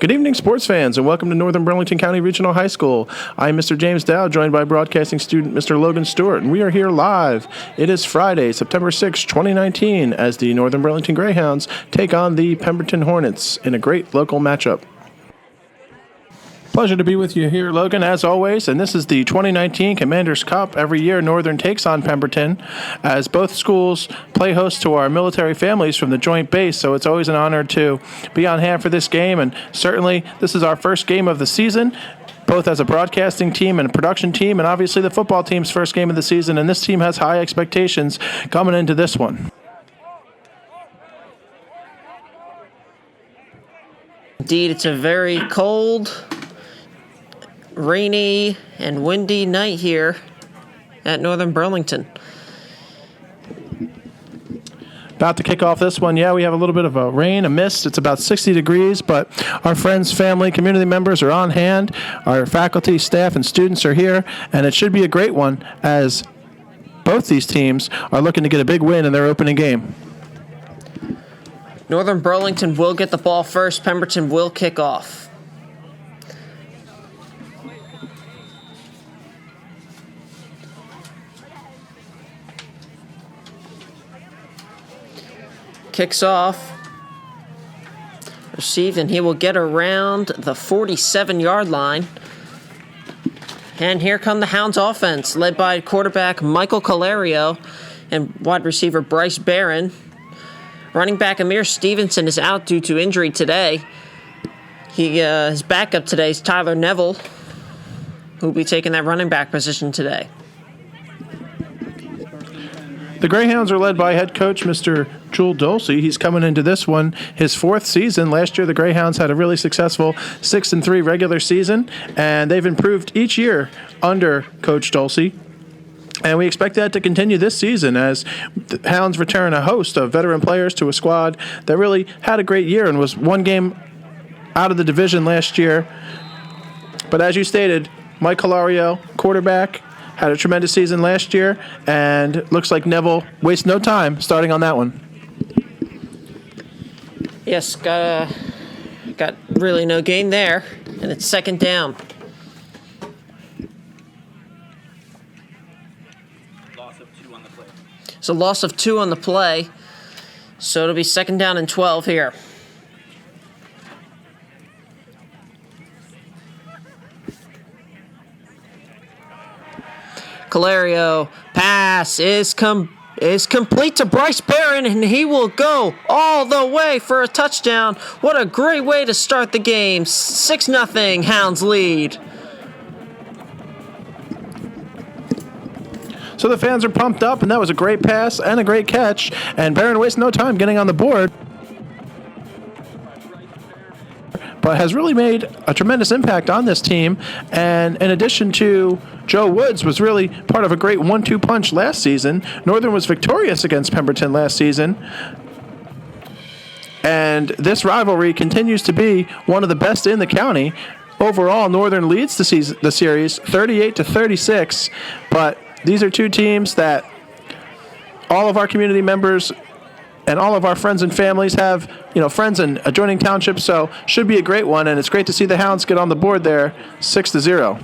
Good evening, sports fans, and welcome to Northern Burlington County Regional High School. I'm Mr. James Dow, joined by broadcasting student Mr. Logan Stewart, and we are here live. It is Friday, September 6, 2019, as the Northern Burlington Greyhounds take on the Pemberton Hornets in a great local matchup. Pleasure to be with you here, Logan, as always, and this is the 2019 Commanders Cup. Every year, Northern takes on Pemberton, as both schools play host to our military families from the joint base, so it's always an honor to be on hand for this game, and certainly this is our first game of the season, both as a broadcasting team and a production team, and obviously the football team's first game of the season, and this team has high expectations coming into this one. Indeed, it's a very cold, rainy and windy night here at Northern Burlington. About to kick off this one. Yeah, we have a little bit of a rain, a mist. It's about 60 degrees, but our friends, family, community members are on hand. Our faculty, staff, and students are here, and it should be a great one as both these teams are looking to get a big win in their opening game. Northern Burlington will get the ball first. Pemberton will kick off. Kicks off, received, and he will get around the 47-yard line. And here come the Hounds offense, led by quarterback Mike Caloiaro and wide receiver Bryce Barron. Running back Amir Stevenson is out due to injury today. His backup today is Tyler Neville, who will be taking that running back position today. The Greyhounds are led by head coach Mr. Jule Dolci. He's coming into this one his fourth season. Last year, the Greyhounds had a really successful 6-3 regular season, and they've improved each year under Coach Dolci. And we expect that to continue this season as the Hounds return a host of veteran players to a squad that really had a great year and was one game out of the division last year. But as you stated, Mike Caloiaro, quarterback, had a tremendous season last year, and looks like Neville wastes no time starting on that one. Yes, got really no gain there, and it's second down. It's a loss of 2 on the play, so it'll be second down and 12 here. Caloiaro pass is complete to Bryce Barron, and he will go all the way for a touchdown. What a great way to start the game. 6-0 Hounds lead. So the fans are pumped up, and that was a great pass and a great catch, and Barron wastes no time getting on the board, but has really made a tremendous impact on this team. And in addition to Joe Woods, was really part of a great 1-2 punch last season. Northern was victorious against Pemberton last season. And this rivalry continues to be one of the best in the county. Overall, Northern leads the series 38-36, but these are two teams that all of our community members and all of our friends and families have, friends in adjoining townships, so should be a great one, and it's great to see the Hounds get on the board there, 6-0.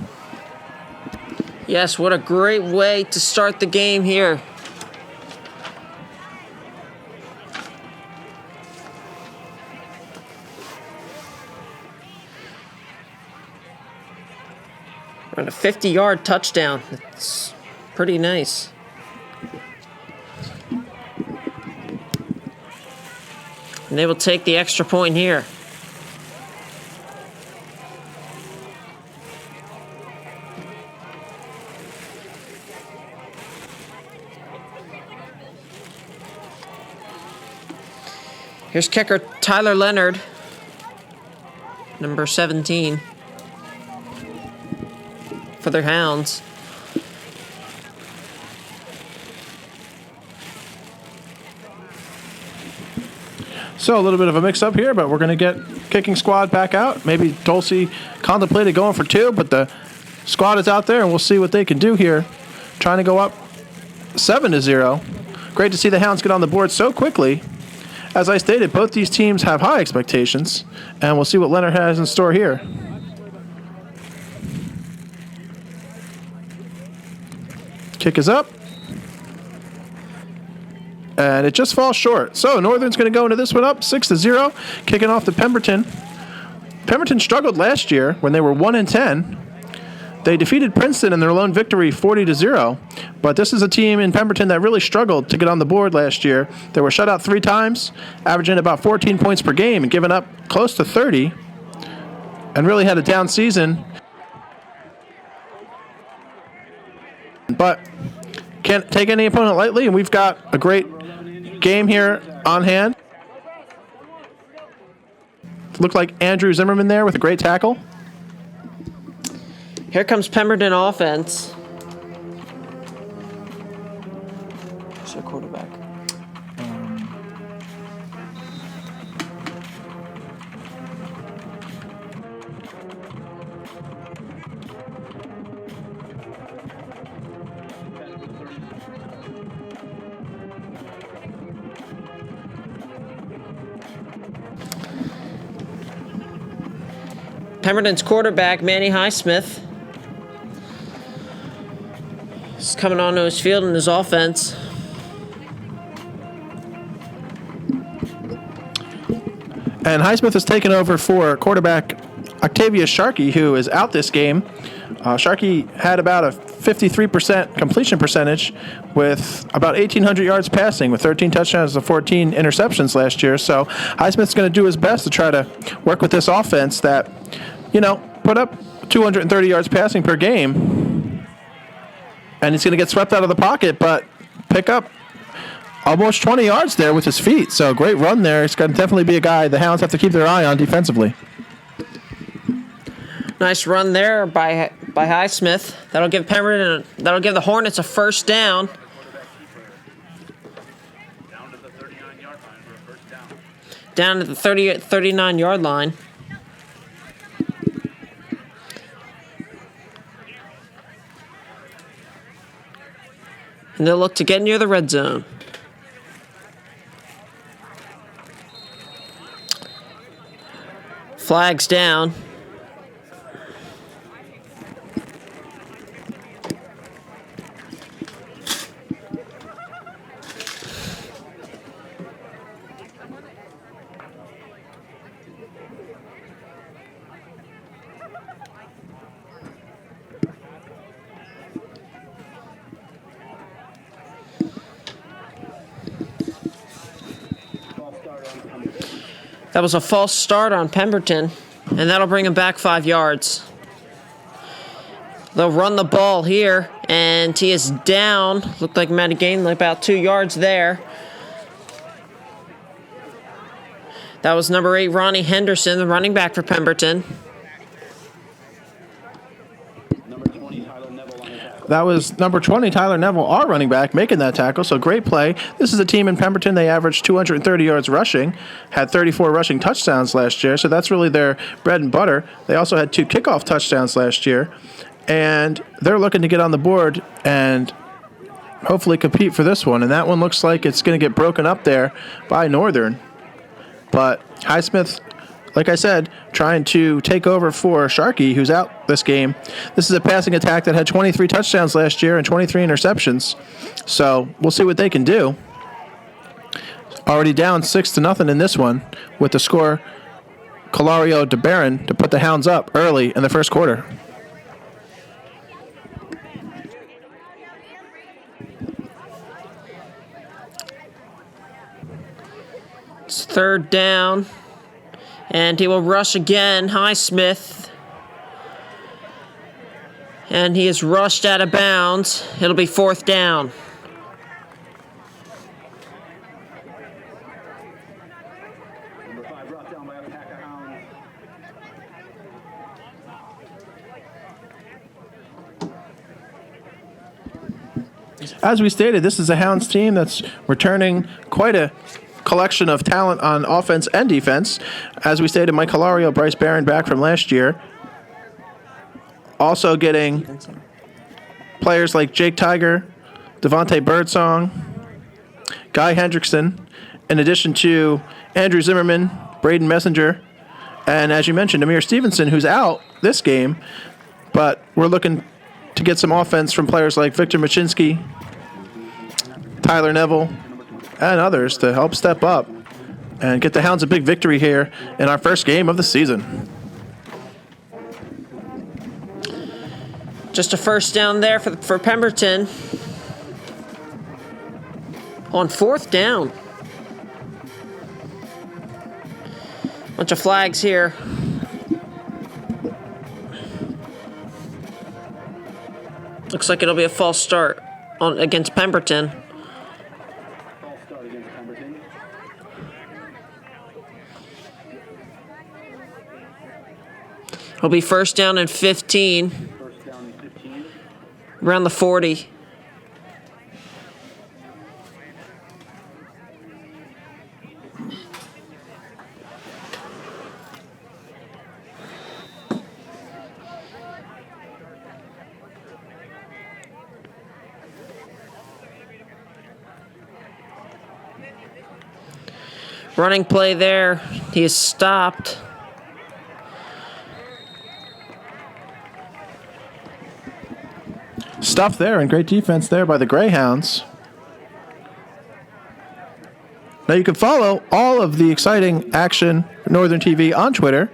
Yes, what a great way to start the game here. On a 50-yard touchdown. It's pretty nice. And they will take the extra point here. Here's kicker Tyler Leonard, number 17, for their Hounds. So a little bit of a mix-up here, but we're going to get kicking squad back out. Maybe Dolci contemplated going for 2, but the squad is out there, and we'll see what they can do here. Trying to go up 7-0. Great to see the Hounds get on the board so quickly as I stated, both these teams have high expectations, and we'll see what Leonard has in store here. Kick is up. And it just falls short. So Northern's going to go into this one up 6-0, kicking off to Pemberton. Pemberton struggled last year when they were 1-10. They defeated Princeton in their lone victory 40-0. But this is a team in Pemberton that really struggled to get on the board last year. They were shut out 3 times, averaging about 14 points per game and giving up close to 30. And really had a down season. But can't take any opponent lightly, and we've got a great game here on hand. Looked like Andrew Zimmerman there with a great tackle. Here comes Pemberton offense. Who's their quarterback? Pemberton's quarterback, Manny Highsmith, is coming onto his field in his offense. And Highsmith has taken over for quarterback Octavius Sharkey, who is out this game. Sharkey had about a 53% completion percentage with about 1,800 yards passing with 13 touchdowns and 14 interceptions last year. So Highsmith's going to do his best to try to work with this offense that, put up 230 yards passing per game. And he's going to get swept out of the pocket, but pick up almost 20 yards there with his feet. So great run there. He's going to definitely be a guy the Hounds have to keep their eye on defensively. Nice run there by Highsmith. That'll give the Hornets a first down. Down to the 39-yard line. And they'll look to get near the red zone. Flags down. That was a false start on Pemberton, and that'll bring him back 5 yards. They'll run the ball here, and he is down. Looked like Matty gained about 2 yards there. That was number 8, Ronnie Henderson, the running back for Pemberton. That was number 20, Tyler Neville, our running back, making that tackle. So great play. This is a team in Pemberton. They averaged 230 yards rushing, had 34 rushing touchdowns last year. So that's really their bread and butter. They also had 2 kickoff touchdowns last year. And they're looking to get on the board and hopefully compete for this one. And that one looks like it's going to get broken up there by Northern. But Highsmith, like I said, trying to take over for Sharkey, who's out this game. This is a passing attack that had 23 touchdowns last year and 23 interceptions. So we'll see what they can do. Already down 6-0 in this one with the score Caloiaro to Barron to put the Hounds up early in the first quarter. It's third down. And he will rush again, Highsmith. And he is rushed out of bounds. It'll be fourth down. Number 5 brought down by a pack of Hounds. As we stated, this is a Hounds team that's returning quite a collection of talent on offense and defense. As we stated, Mike Caloiaro, Bryce Barron back from last year. Also getting players like Jake Tiger, Devontae Birdsong, Guy Hendrickson, in addition to Andrew Zimmerman, Braden Messenger, and as you mentioned, Amir Stevenson, who's out this game. But we're looking to get some offense from players like Victor Machinsky, Tyler Neville, and others to help step up and get the Hounds a big victory here in our first game of the season. Just a first down there for Pemberton. On fourth down. Bunch of flags here. Looks like it'll be a false start against Pemberton. False start against Pemberton. It'll be first down and 15. First down and 15. Around the 40. Running play there. He is stopped. Stuff there and great defense there by the Greyhounds. Now you can follow all of the exciting action for Northern TV on Twitter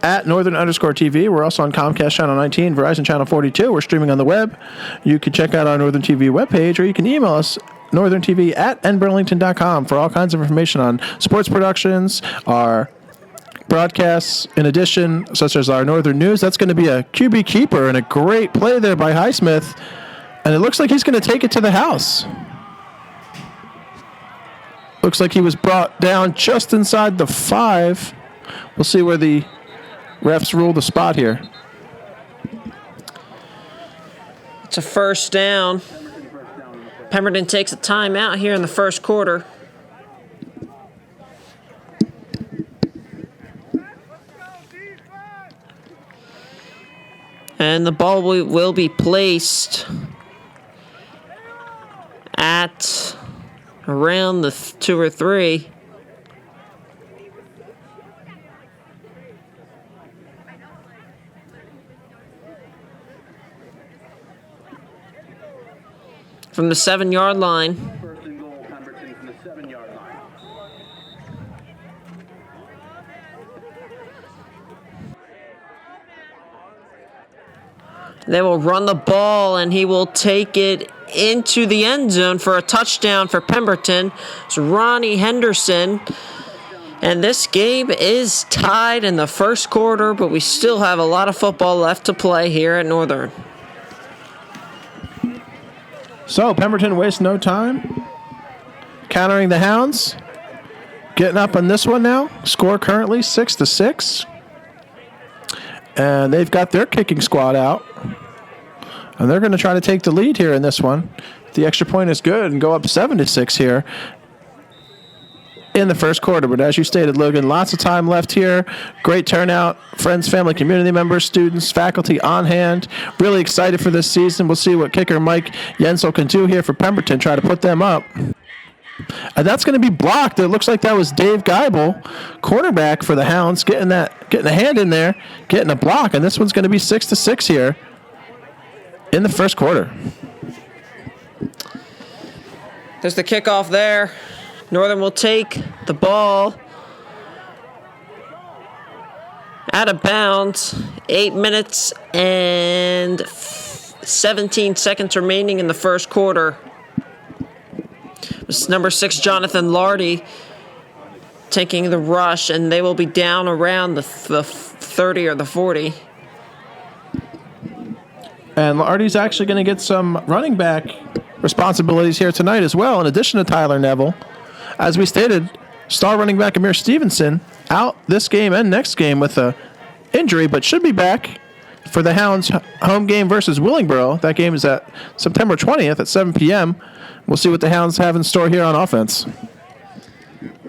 at Northern_TV. We're also on Comcast Channel 19, Verizon Channel 42. We're streaming on the web. You can check out our Northern TV webpage, or you can email us northerntv@nburlington.com for all kinds of information on sports productions, our broadcasts, in addition, such as our Northern News. That's going to be a QB keeper and a great play there by Highsmith. And it looks like he's going to take it to the house. Looks like he was brought down just inside the 5. We'll see where the refs rule the spot here. It's a first down. Pemberton takes a timeout here in the first quarter. And the ball will be placed at around the 2 or 3. From the 7-yard line. First and goal, Pemberton from the 7-yard line. They will run the ball, and he will take it into the end zone for a touchdown for Pemberton. It's Ronnie Henderson. And this game is tied in the first quarter, but we still have a lot of football left to play here at Northern. So Pemberton wastes no time. Countering the Hounds. Getting up on this one now. Score currently 6-6. And they've got their kicking squad out. And they're going to try to take the lead here in this one. The extra point is good and go up 7-6 here in the first quarter. But as you stated, Logan, lots of time left here. Great turnout. Friends, family, community members, students, faculty on hand. Really excited for this season. We'll see what kicker Mike Yensel can do here for Pemberton. Try to put them up. And that's going to be blocked. It looks like that was Dave Geibel, cornerback for the Hounds, getting a hand in there, getting a block. And this one's going to be 6-6 here in the first quarter. There's the kickoff there. Northern will take the ball out of bounds. 8 minutes and 17 seconds remaining in the first quarter. It's number 6, Jonathan Lardy, taking the rush, and they will be down around the 30 or the 40. And Lardy's actually going to get some running back responsibilities here tonight as well, in addition to Tyler Neville. As we stated, star running back Amir Stevenson out this game and next game with a injury, but should be back for the Hounds home game versus Willingboro. That game is at September 20th at 7 p.m. We'll see what the Hounds have in store here on offense.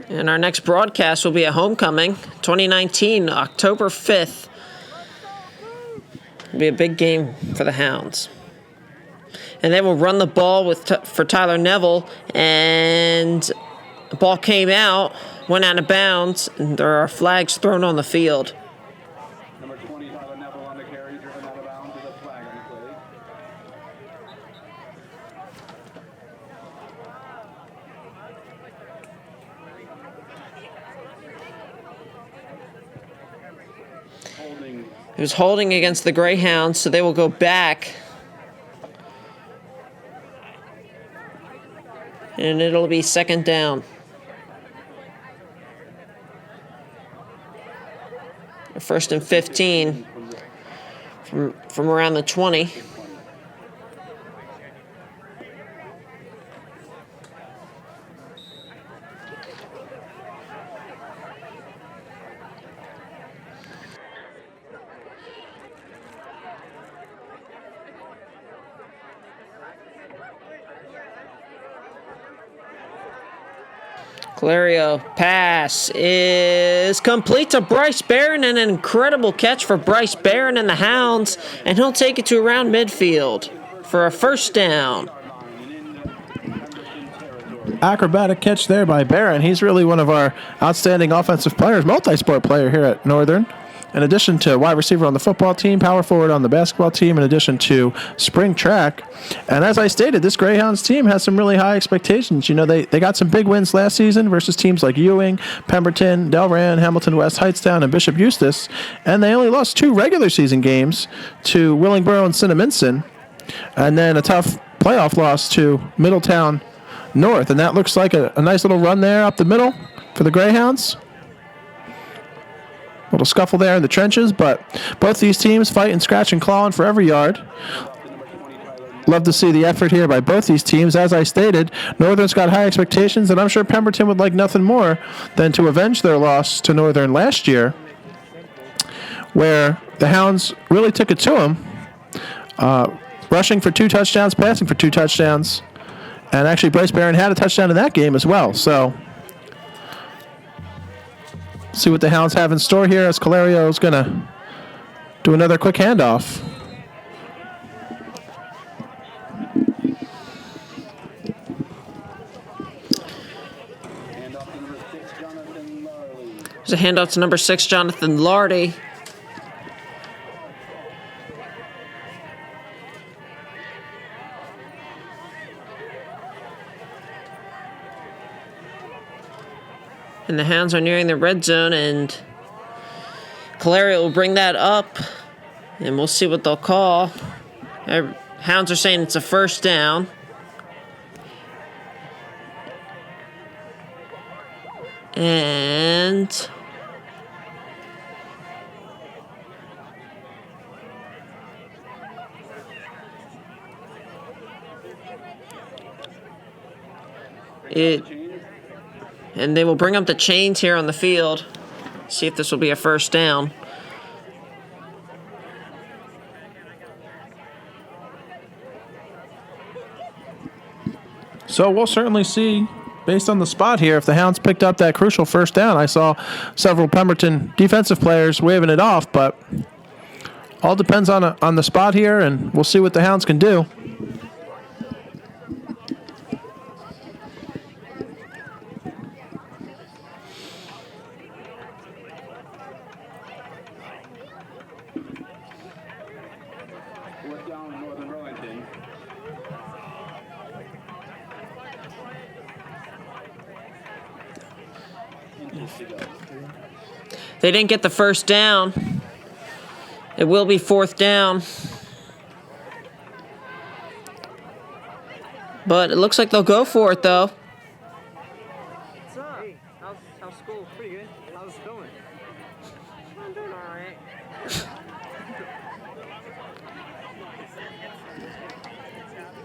And our next broadcast will be at Homecoming, 2019, October 5th. It'll be a big game for the Hounds. And they will run the ball for Tyler Neville, and The ball came out, went out of bounds, and there are flags thrown on the field. Number 20, Tyler Neville on the carry, driven out of bounds with a flag on the play. Holding. It was holding against the Greyhounds, so they will go back. And it'll be second down. First and 15 from around the 20. Caloiaro pass is complete to Bryce Barron, and an incredible catch for Bryce Barron and the Hounds, and he'll take it to around midfield for a first down. Acrobatic catch there by Barron. He's really one of our outstanding offensive players, multi-sport player here at Northern. In addition to wide receiver on the football team, power forward on the basketball team, in addition to spring track. And as I stated, this Greyhounds team has some really high expectations. You know, they got some big wins last season versus teams like Ewing, Pemberton, Delran, Hamilton West, Hightstown, and Bishop Eustace. And they only lost 2 regular season games to Willingboro and Cinnaminson. And then a tough playoff loss to Middletown North. And that looks like a nice little run there up the middle for the Greyhounds. Little scuffle there in the trenches, but both these teams fighting, scratching, clawing for every yard. Love to see the effort here by both these teams. As I stated, Northern's got high expectations, and I'm sure Pemberton would like nothing more than to avenge their loss to Northern last year, where the Hounds really took it to them, rushing for 2 touchdowns, passing for 2 touchdowns, and actually Bryce Barron had a touchdown in that game as well. So see what the Hounds have in store here as Caloiaro is going to do another quick handoff. There's a handoff to number 6, Jonathan Lardy. And the Hounds are nearing the red zone, and Caloiaro will bring that up, and we'll see what they'll call. Hounds are saying it's a first down. And they will bring up the chains here on the field. See if this will be a first down. So we'll certainly see, based on the spot here, if the Hounds picked up that crucial first down. I saw several Pemberton defensive players waving it off, but all depends on the spot here, and we'll see what the Hounds can do. They didn't get the first down. It will be fourth down. But it looks like they'll go for it, though. What's up? Hey, how's school? Pretty good. How's it going? I'm doing all right.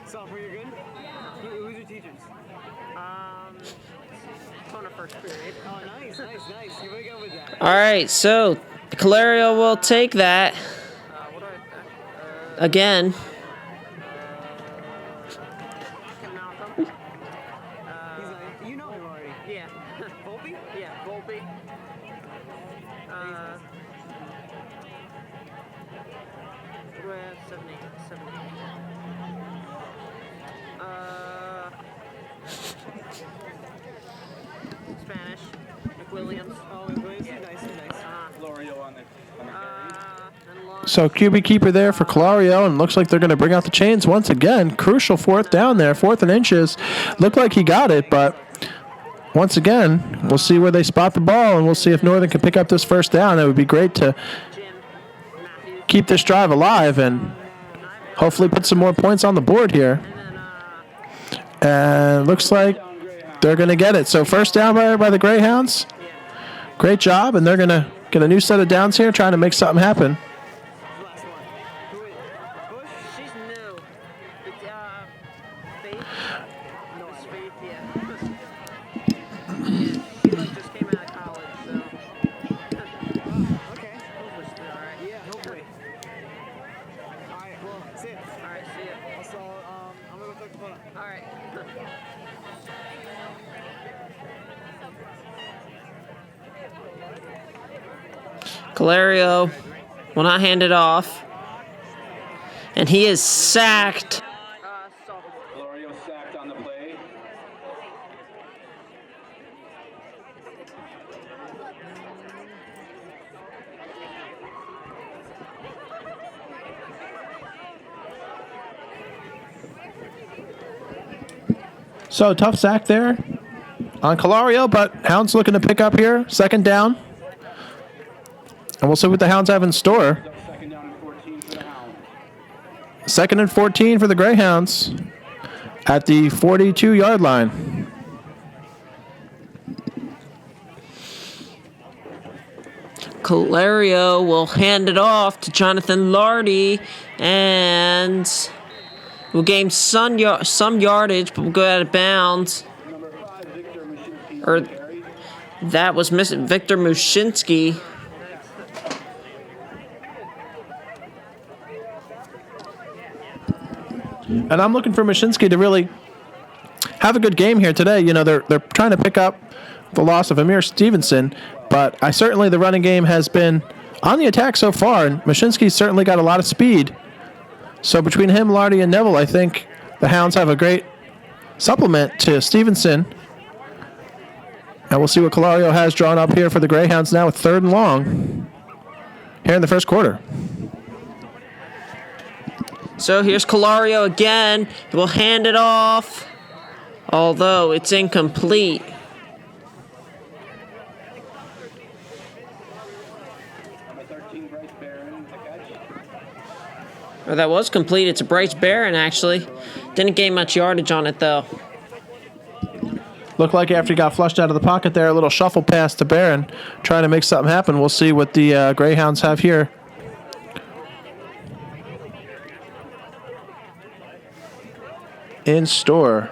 Sophomore, you're good? Who's your teachers? On a first period. Oh, nice. You wake up with that. All right, so Caloiaro will take that again. Malcolm. He's you know him already. Yeah. Volpe? Yeah, Volpe. What do I have? 78. Spanish. McWilliams. Oh, nice, nice. Caloiaro on the carry. And Lawrence. So QB keeper there for Caloiaro, and looks like they're going to bring out the chains once again. Crucial fourth down there, 4th and inches. Looked like he got it, but once again, we'll see where they spot the ball, and we'll see if Northern can pick up this first down. It would be great to Jim Matthews. keep this drive alive and hopefully put some more points on the board here. And then And looks like they're going to get it. So first down by the Greyhounds. Great job, and they're going to get a new set of downs here, trying to make something happen. Last one. Who is Bush? she's new. It's, Faith. No, It's Faith, yeah. She like just came out of college, so. okay. Hopefully she'll be alright. Yeah, hopefully. Alright, well, see ya. Alright, see ya. Also, I'm gonna go talk to Bella. Alright. Caloiaro will not hand it off. And he is sacked. Soft. Caloiaro sacked on the play. So tough sack there on Caloiaro, but Hounds looking to pick up here. Second down. And we'll see what the Hounds have in store. Second down and 14 for the Hounds. 2nd and 14 for the Greyhounds at the 42-yard line. Caloiaro will hand it off to Jonathan Lardy and will gain some yardage, but will go out of bounds. Number 5, Victor Mushinski Or on the carry. that was Victor Mushinski. And I'm looking for Mashinsky to really have a good game here today. You know, they're trying to pick up the loss of Amir Stevenson, but the running game has been on the attack so far, and Mashinsky's certainly got a lot of speed. So between him, Lardy, and Neville, I think the Hounds have a great supplement to Stevenson. And we'll see what Caloiaro has drawn up here for the Greyhounds now with 3rd and long here in the first quarter. So here's Caloiaro again. He will hand it off, although it's incomplete. Number 13, Bryce Barron, the catch. Or that was complete. It's a Bryce Barron, actually. Didn't gain much yardage on it, though. Looked like after he got flushed out of the pocket there, a little shuffle pass to Barron, trying to make something happen. We'll see what the Greyhounds have here. In store.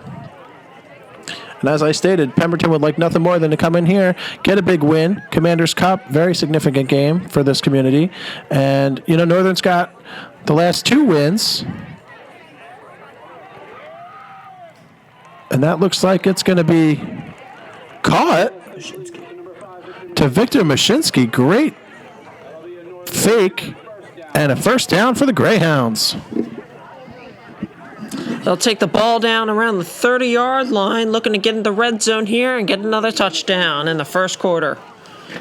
And as I stated, Pemberton would like nothing more than to come in here, get a big win. Commander's Cup, very significant game for this community. And, you know, Northern's got the last 2 wins. And that looks like it's going to be caught to Victor Mashinsky. Great fake and a first down for the Greyhounds. They'll take the ball down around the 30-yard line, looking to get in the red zone here and get another touchdown in the first quarter.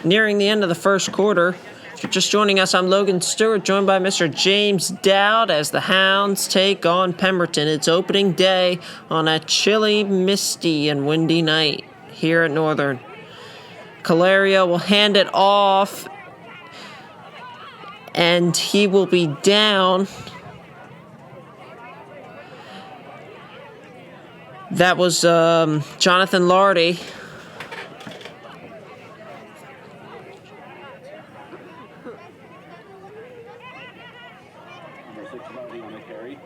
Nearing the end of the first quarter. If you're just joining us, I'm Logan Stewart, joined by Mr. James Dowd as the Hounds take on Pemberton. It's opening day on a chilly, misty, and windy night here at Northern. Caloiaro will hand it off, and he will be down. That was Jonathan Lardy. Number 6, Lardy on the carry.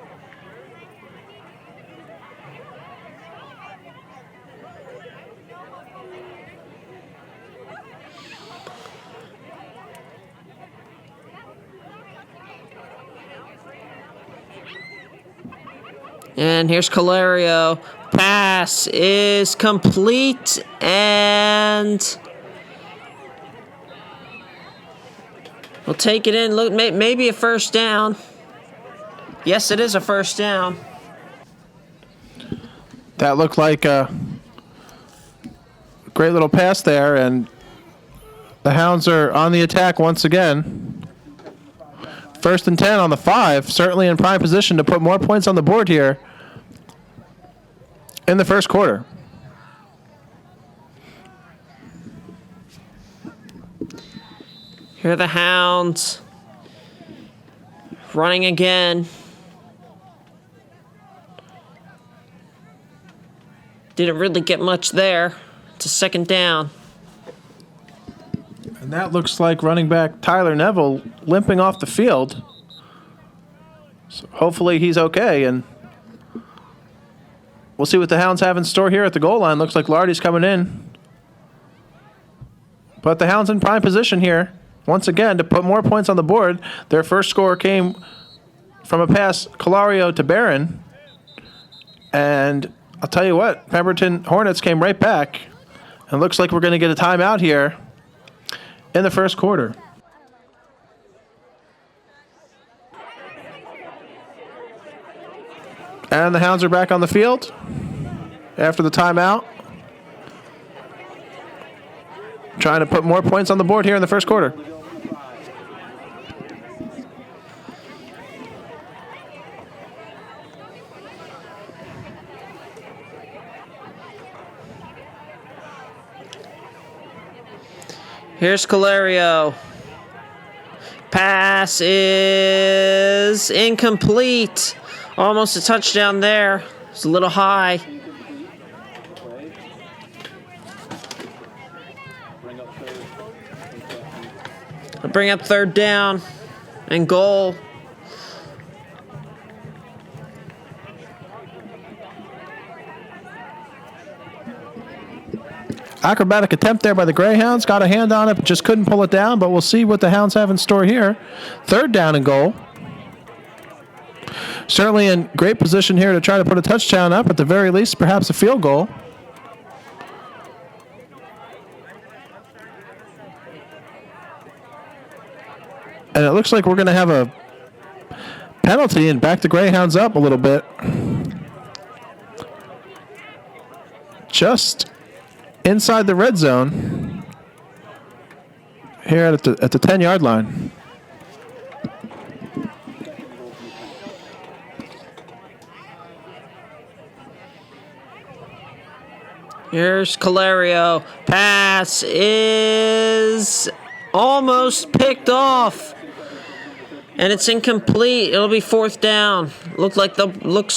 And here's Caloiaro. Pass is complete, and we'll take it in. Look, maybe a first down. Yes, it is a first down. That looked like a Great little pass there, and the Hounds are on the attack once again. 1st and 10 on the 5, certainly in prime position to put more points on the board here in the first quarter. Here are the Hounds running again. Didn't really get much there. It's a 2nd down. And that looks like running back Tyler Neville limping off the field. So hopefully he's okay, and we'll see what the Hounds have in store here at the goal line. Looks like Lardy's coming in. But the Hounds in prime position here, once again, to put more points on the board. Their first score came from a pass, Caloiaro to Barron. And I'll tell you what, Pemberton Hornets came right back. And it looks like we're going to get a timeout here in the first quarter. And the Hounds are back on the field after the timeout. Trying to put more points on the board here in the first quarter. Here's Caloiaro. Pass is incomplete. Almost a touchdown there. It's a little high. I'll bring up 3rd down and goal. Acrobatic attempt there by the Greyhounds. Got a hand on it, but just couldn't pull it down. But we'll see what the Hounds have in store here. 3rd down and goal. Certainly in great position here to try to put a touchdown up. At the very least, perhaps a field goal. And it looks like we're going to have a penalty and back the Greyhounds up a little bit. Just inside the red zone here at the 10-yard line. Here's Caloiaro. Pass is almost picked off. And it's incomplete. It'll be 4th down. Looks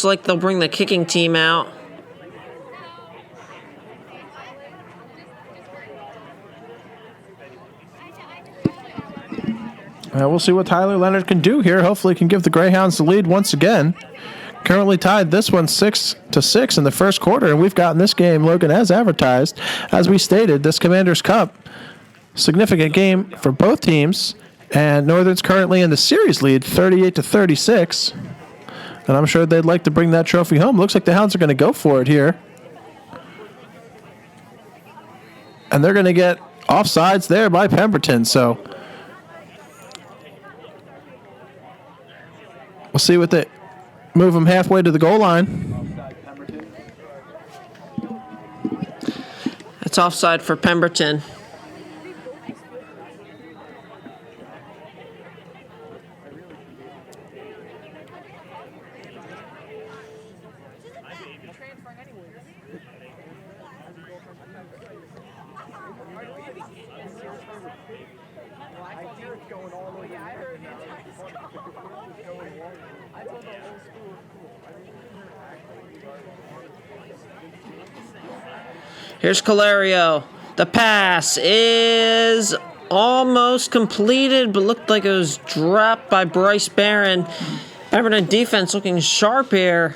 like they'll bring the kicking team out. We'll see what Tyler Leonard can do here. Hopefully he can give the Greyhounds the lead once again. Currently tied this one 6-6 in the first quarter, and we've gotten this game, Logan, as advertised. As we stated, this Commander's Cup, significant game for both teams, and Northern's currently in the series lead, 38-36. And I'm sure they'd like to bring that trophy home. Looks like the Hounds are going to go for it here. And they're going to get offsides there by Pemberton, so we'll see what they move them halfway to the goal line. That's offside for Pemberton. Here's Caloiaro. The pass is almost completed, but looked like it was dropped by Bryce Barron. Pemberton defense looking sharp here.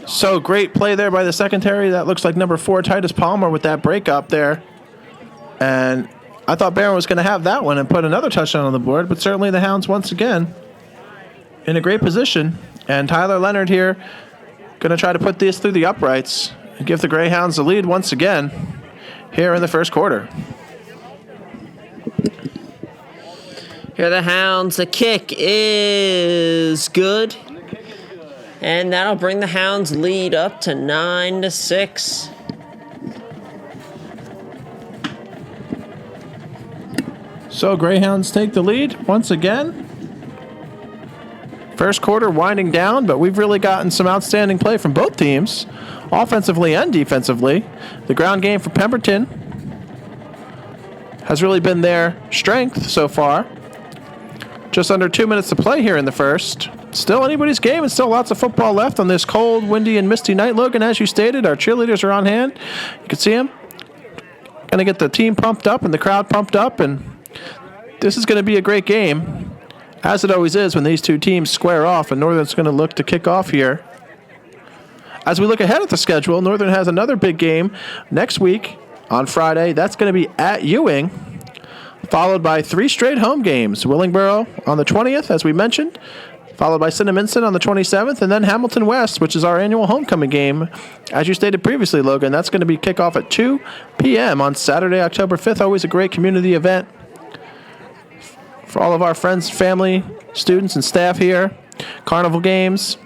So great play there by the secondary. That looks like number 4, Titus Palmer, with that break up there. And I thought Barron was going to have that one and put another touchdown on the board, but certainly the Hounds once again in a great position. And Tyler Leonard here going to try to put this through the uprights and give the Greyhounds the lead once again here in the first quarter. Here are the Hounds. The kick is good. And that'll bring the Hounds lead up to 9-6. So Greyhounds take the lead once again. First quarter winding down, but we've really gotten some outstanding play from both teams, offensively and defensively. The ground game for Pemberton has really been their strength so far. Just under 2 minutes to play here in the first. Still anybody's game and still lots of football left on this cold, windy, and misty night. Logan, as you stated, our cheerleaders are on hand. You can see them. Going to get the team pumped up and the crowd pumped up, and this is going to be a great game, as it always is when these two teams square off, and Northern's going to look to kick off here. As we look ahead at the schedule, Northern has another big game next week on Friday. That's going to be at Ewing, followed by 3 straight home games. Willingboro on the 20th, as we mentioned, followed by Cinnaminson on the 27th, and then Hamilton West, which is our annual homecoming game. As you stated previously, Logan, that's going to be kickoff at 2 p.m. on Saturday, October 5th. Always a great community event for all of our friends, family, students, and staff here. Carnival games,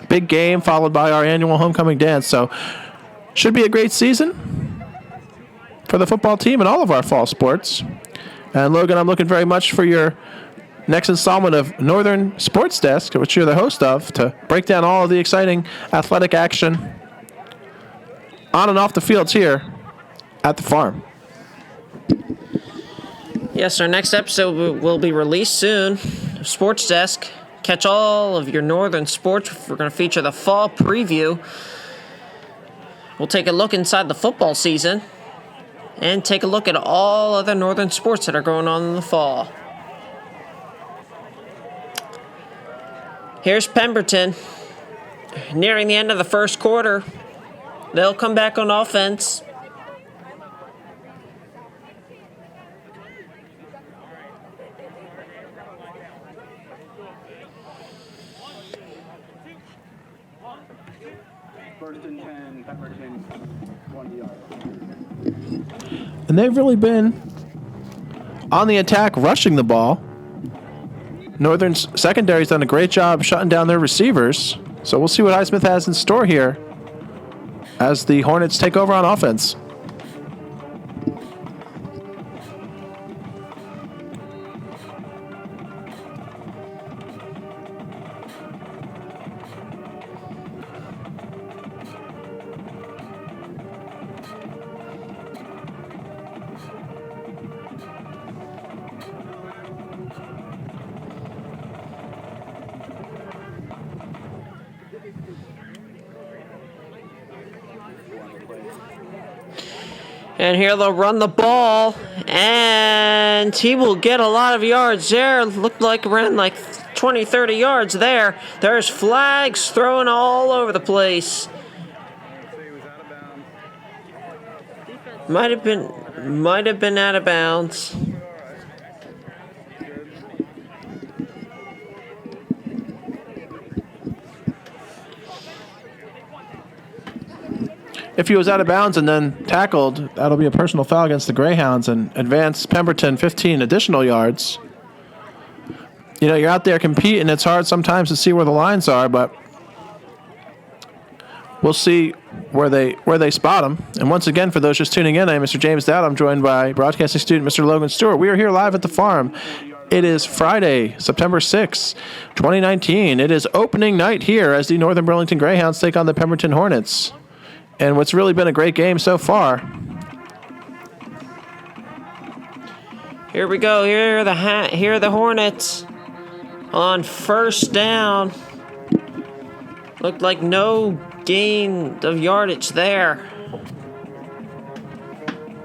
big game, followed by our annual homecoming dance. So should be a great season for the football team and all of our fall sports. And Logan, I'm looking very much for your next installment of Northern Sports Desk, which you're the host of, to break down all of the exciting athletic action on and off the fields here at the farm. Yes, our next episode will be released soon. Sports Desk. Catch all of your Northern sports. We're going to feature the fall preview. We'll take a look inside the football season and take a look at all other Northern sports that are going on in the fall. Here's Pemberton. Nearing the end of the first quarter. They'll come back on offense. First and 10, Pemberton, 1 yard. And they've really been on the attack, rushing the ball. Northern's secondary's done a great job shutting down their receivers. So we'll see what Highsmith has in store here as the Hornets take over on offense. And here they'll run the ball, and he will get a lot of yards there. Looked like around 20, 30 yards there. There's flags thrown all over the place. Might have been out of bounds. If he was out of bounds and then tackled, that'll be a personal foul against the Greyhounds and advance Pemberton 15 additional yards. You know, you're out there competing. It's hard sometimes to see where the lines are, but we'll see where they spot them. And once again, for those just tuning in, I'm Mr. James Dowd. I'm joined by broadcasting student Mr. Logan Stewart. We are here live at the farm. It is Friday, September 6, 2019. It is opening night here as the Northern Burlington Greyhounds take on the Pemberton Hornets. And what's really been a great game so far. Here we go. Here are the Hornets on first down. Looked like no gain of yardage there.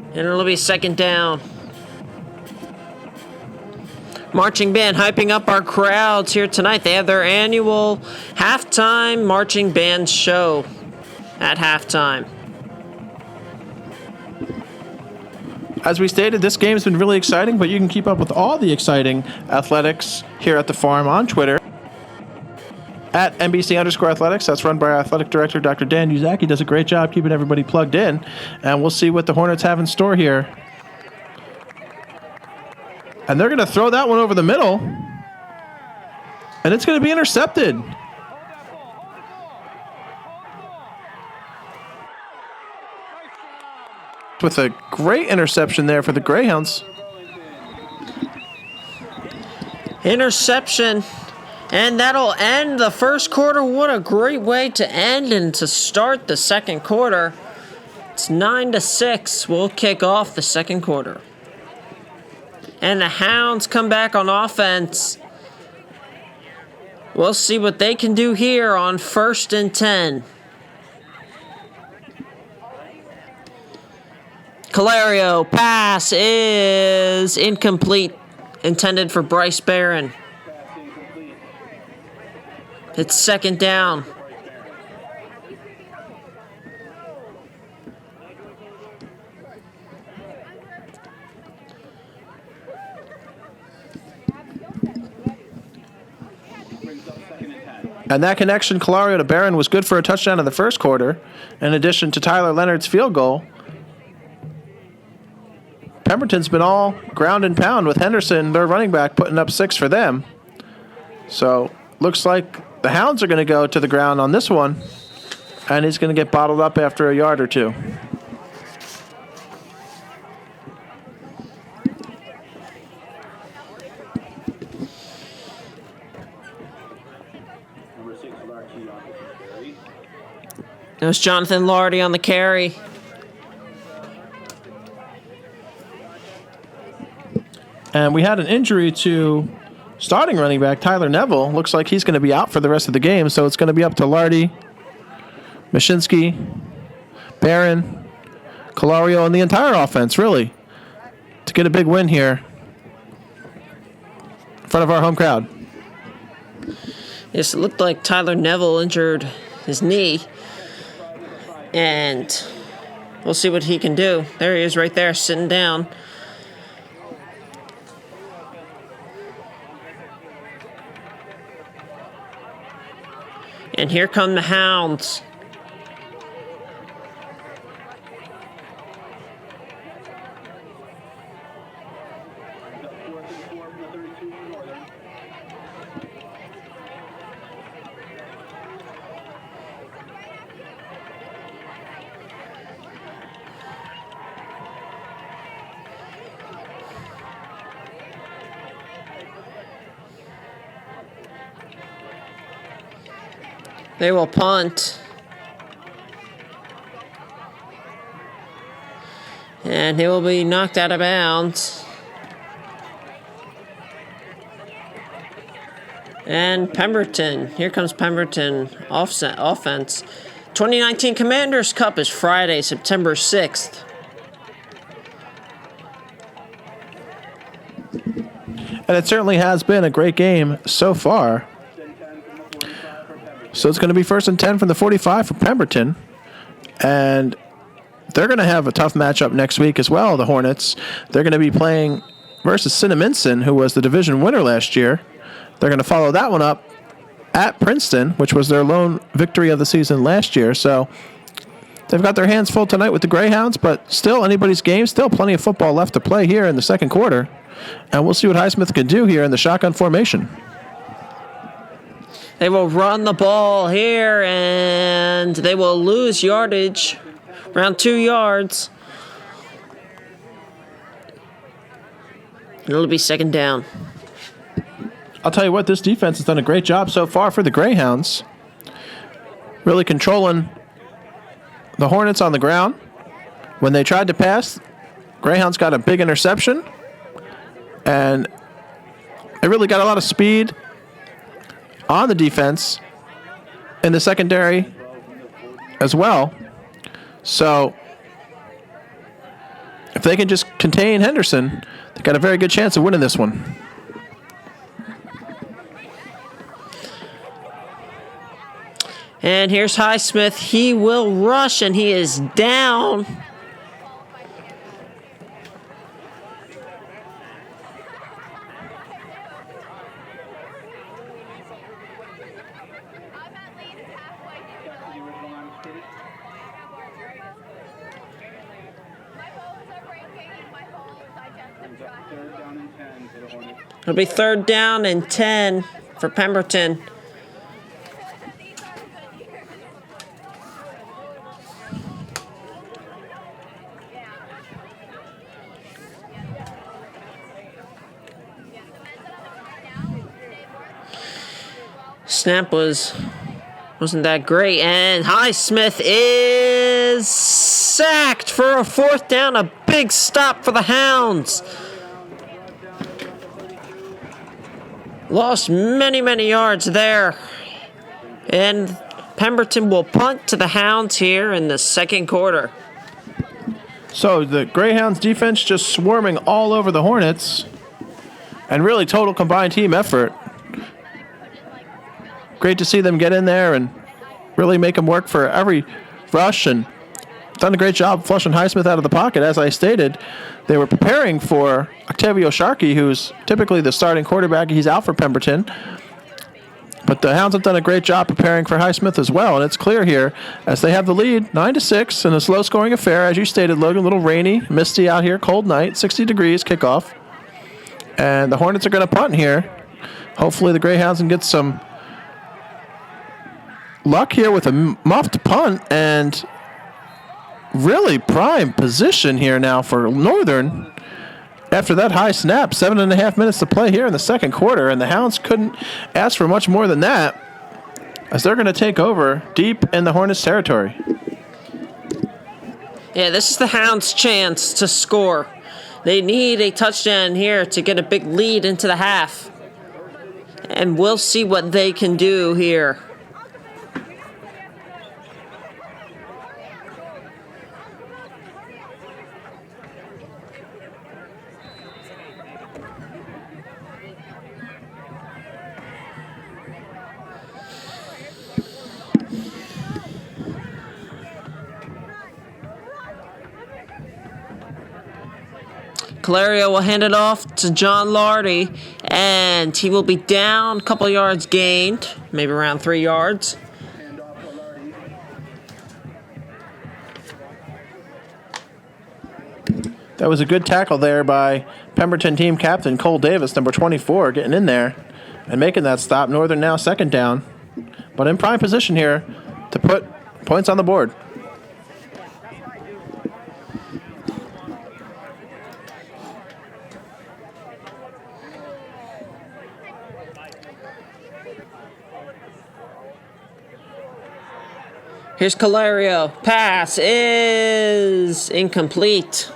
And it'll be second down. Marching band hyping up our crowds here tonight. They have their annual halftime marching band show at halftime. As we stated, this game's been really exciting, but you can keep up with all the exciting athletics here at the farm on Twitter at NBC_athletics. That's run by our athletic director, Dr. Dan Uzak. He does a great job keeping everybody plugged in, and we'll see what the Hornets have in store here And they're going to throw that one over the middle. And it's going to be intercepted. With a great interception there for the Greyhounds. Interception. And that'll end the first quarter. What a great way to end and to start the second quarter. It's 9-6. We'll kick off the second quarter. And the Hounds come back on offense. We'll see what they can do here on 1st and 10. Caloiaro, pass is incomplete. Intended for Bryce Barron. It's 2nd down. And that connection, Caloiaro to Barron, was good for a touchdown in the first quarter. In addition to Tyler Leonard's field goal. Pemberton's been all ground and pound with Henderson, their running back, putting up 6 for them. So looks like the Hounds are going to go to the ground on this one. And he's going to get bottled up after a yard or two. There's Jonathan Lardy on the carry. And we had an injury to starting running back Tyler Neville. Looks like he's going to be out for the rest of the game, so it's going to be up to Lardy, Mashinsky, Barron, Caloiaro, and the entire offense, really, to get a big win here in front of our home crowd. Yes, it looked like Tyler Neville injured his knee. And we'll see what he can do. There he is right there, sitting down. And here come the Hounds. They will punt. And he will be knocked out of bounds. And Pemberton. Here comes Pemberton offense. 2019 Commanders Cup is Friday, September 6th. And it certainly has been a great game so far. So it's going to be 1st and 10 from the 45 for Pemberton. And they're going to have a tough matchup next week as well, the Hornets. They're going to be playing versus Cinnaminson, who was the division winner last year. They're going to follow that one up at Princeton, which was their lone victory of the season last year. So they've got their hands full tonight with the Greyhounds, but still anybody's game, still plenty of football left to play here in the second quarter. And we'll see what Highsmith can do here in the shotgun formation. They will run the ball here, and they will lose yardage, around 2 yards. It'll be 2nd down. I'll tell you what, this defense has done a great job so far for the Greyhounds. Really controlling the Hornets on the ground. When they tried to pass, Greyhounds got a big interception. And they really got a lot of speed on the defense in the secondary as well. So if they can just contain Henderson, they've got a very good chance of winning this one. And here's Highsmith. He will rush, and he is down. Third down and 10. for the Hornets. It'll be 3rd down and 10 for Pemberton. Snap wasn't that great, and Highsmith is sacked for a 4th down, a big stop for the Hounds. Lost many yards there, and Pemberton will punt to the Hounds here in the 2nd quarter. So the Greyhounds defense just swarming all over the Hornets, and really total combined team effort. Great to see them get in there and really make them work for every rush, and done a great job flushing Highsmith out of the pocket. As I stated, they were preparing for Octavio Sharkey, who's typically the starting quarterback. He's out for Pemberton. But the Hounds have done a great job preparing for Highsmith as well, and it's clear here as they have the lead, 9-6, in a slow-scoring affair. As you stated, Logan, a little rainy, misty out here, cold night, 60 degrees, kickoff. And the Hornets are going to punt here. Hopefully the Greyhounds can get some luck here with a muffed punt, and really prime position here now for Northern. After that high snap, 7.5 minutes to play here in the 2nd quarter, and the Hounds couldn't ask for much more than that, as they're going to take over deep in the Hornets territory. Yeah, this is the Hounds' chance to score. They need a touchdown here to get a big lead into the half, and we'll see what they can do here. Caloiaro will hand it off to John Lardy, and he will be down a couple yards gained, maybe around 3 yards. That was a good tackle there by Pemberton team captain Cole Davis, number 24, getting in there and making that stop. Northern now 2nd down, but in prime position here to put points on the board. Here's Caloiaro. Pass is incomplete.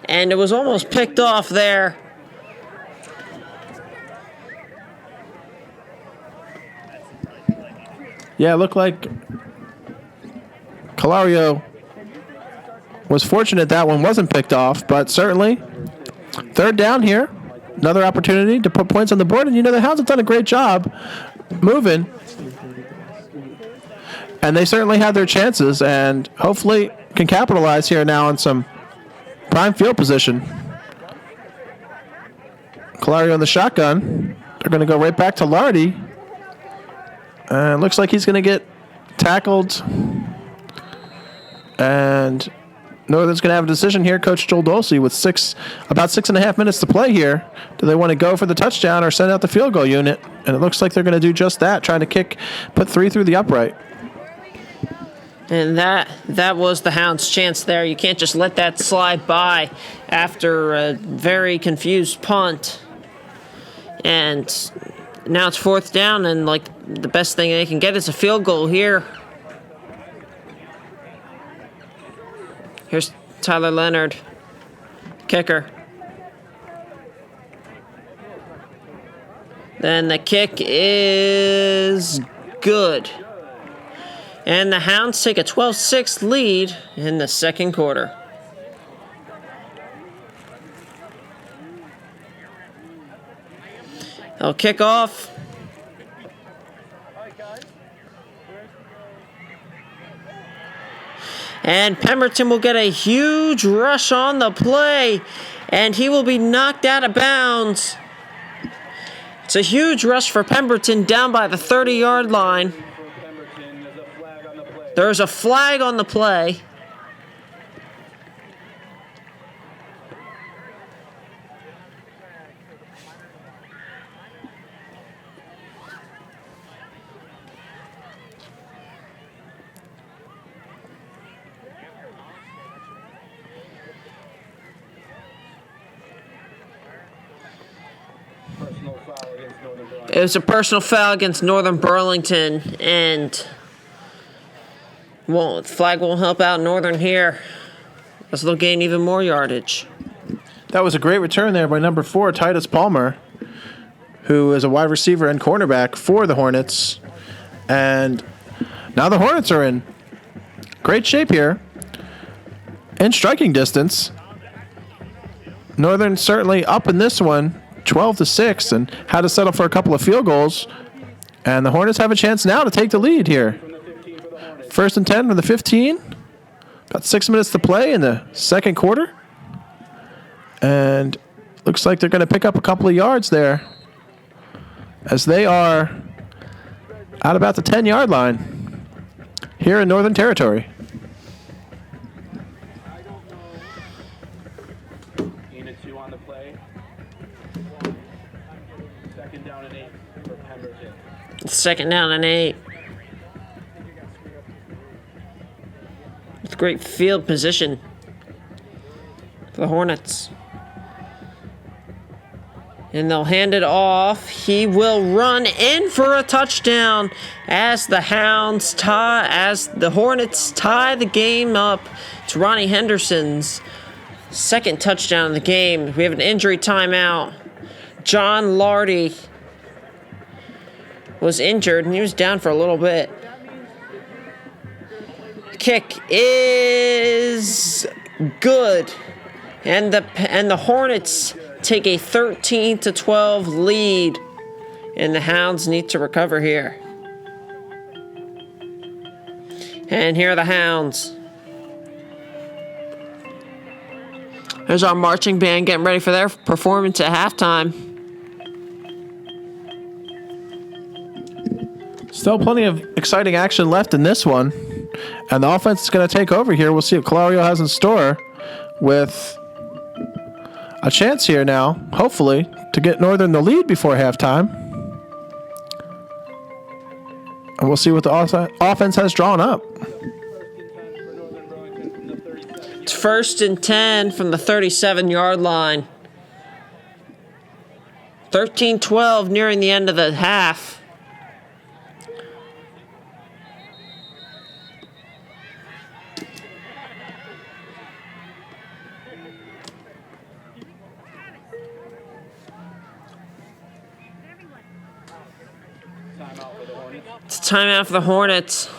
And it was almost picked off there. Yeah, it looked like Caloiaro was fortunate that one wasn't picked off, but certainly 3rd down here. Another opportunity to put points on the board. And, the Hounds have done a great job moving. And they certainly had their chances, and hopefully can capitalize here now on some prime field position. Caloiaro in the shotgun. They're going to go right back to Lardy. And looks like he's going to get tackled. And Northern's going to have a decision here. Coach Jule Dolci with about 6.5 minutes to play here. Do they want to go for the touchdown or send out the field goal unit? And it looks like they're going to do just that, trying to put 3 through the upright. And that was the Hounds' chance there. You can't just let that slide by after a very confused punt. And now it's 4th down, and the best thing they can get is a field goal here. Here's Tyler Leonard, kicker. Then the kick is good. And the Hounds take a 12-6 lead in the 2nd quarter. They'll kick off. And Pemberton will get a huge rush on the play, and he will be knocked out of bounds. It's a huge rush for Pemberton down by the 30-yard line. There's a flag on the play. foul against Northern Burlington. It was a personal foul against Northern Burlington, and flag won't help out Northern here, as they'll gain even more yardage. That was a great return there by number 4, Titus Palmer, who is a wide receiver and cornerback for the Hornets. And now the Hornets are in great shape here. In striking distance. Northern certainly up in this one, 12-6, and had to settle for a couple of field goals. And the Hornets have a chance now to take the lead here. 1st and 10 from the 15. About 6 minutes to play in the second quarter. And looks like they're going to pick up a couple of yards there, as they are at about the 10-yard line here in Northern Territory. Unit 2 on the play. 2nd down and 8 for Pemberton. 2nd down and 8. With great field position for the Hornets. And they'll hand it off. He will run in for a touchdown as the Hornets tie the game up. It's Ronnie Henderson's 2nd touchdown of the game. We have an injury timeout. John Lardy was injured, and he was down for a little bit. Kick is good. And the Hornets take a 13-12 lead, and the Hounds need to recover here. And here are the Hounds. There's our marching band getting ready for their performance at halftime. Still plenty of exciting action left in this one. And the offense is going to take over here. We'll see what Caloiaro has in store, with a chance here now, hopefully, to get Northern the lead before halftime. And we'll see what the offense has drawn up. It's 1st and 10 from the 37-yard line. 13-12 nearing the end of the half. It's timeout for the Hornets.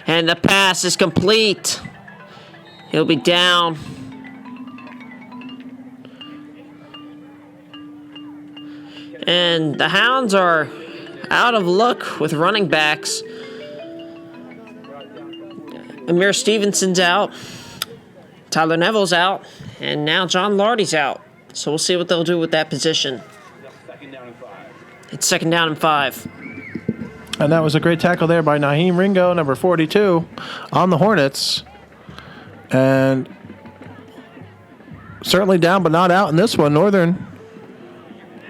And the pass is complete. He'll be down. And the Hounds are out of luck with running backs. Amir Stevenson's out. Tyler Neville's out. And now John Lardy's out. So we'll see what they'll do with that position. 2nd down and 5. It's 2nd down and 5. And that was a great tackle there by Naheem Ringo, number 42, on the Hornets. And certainly down but not out in this one. Northern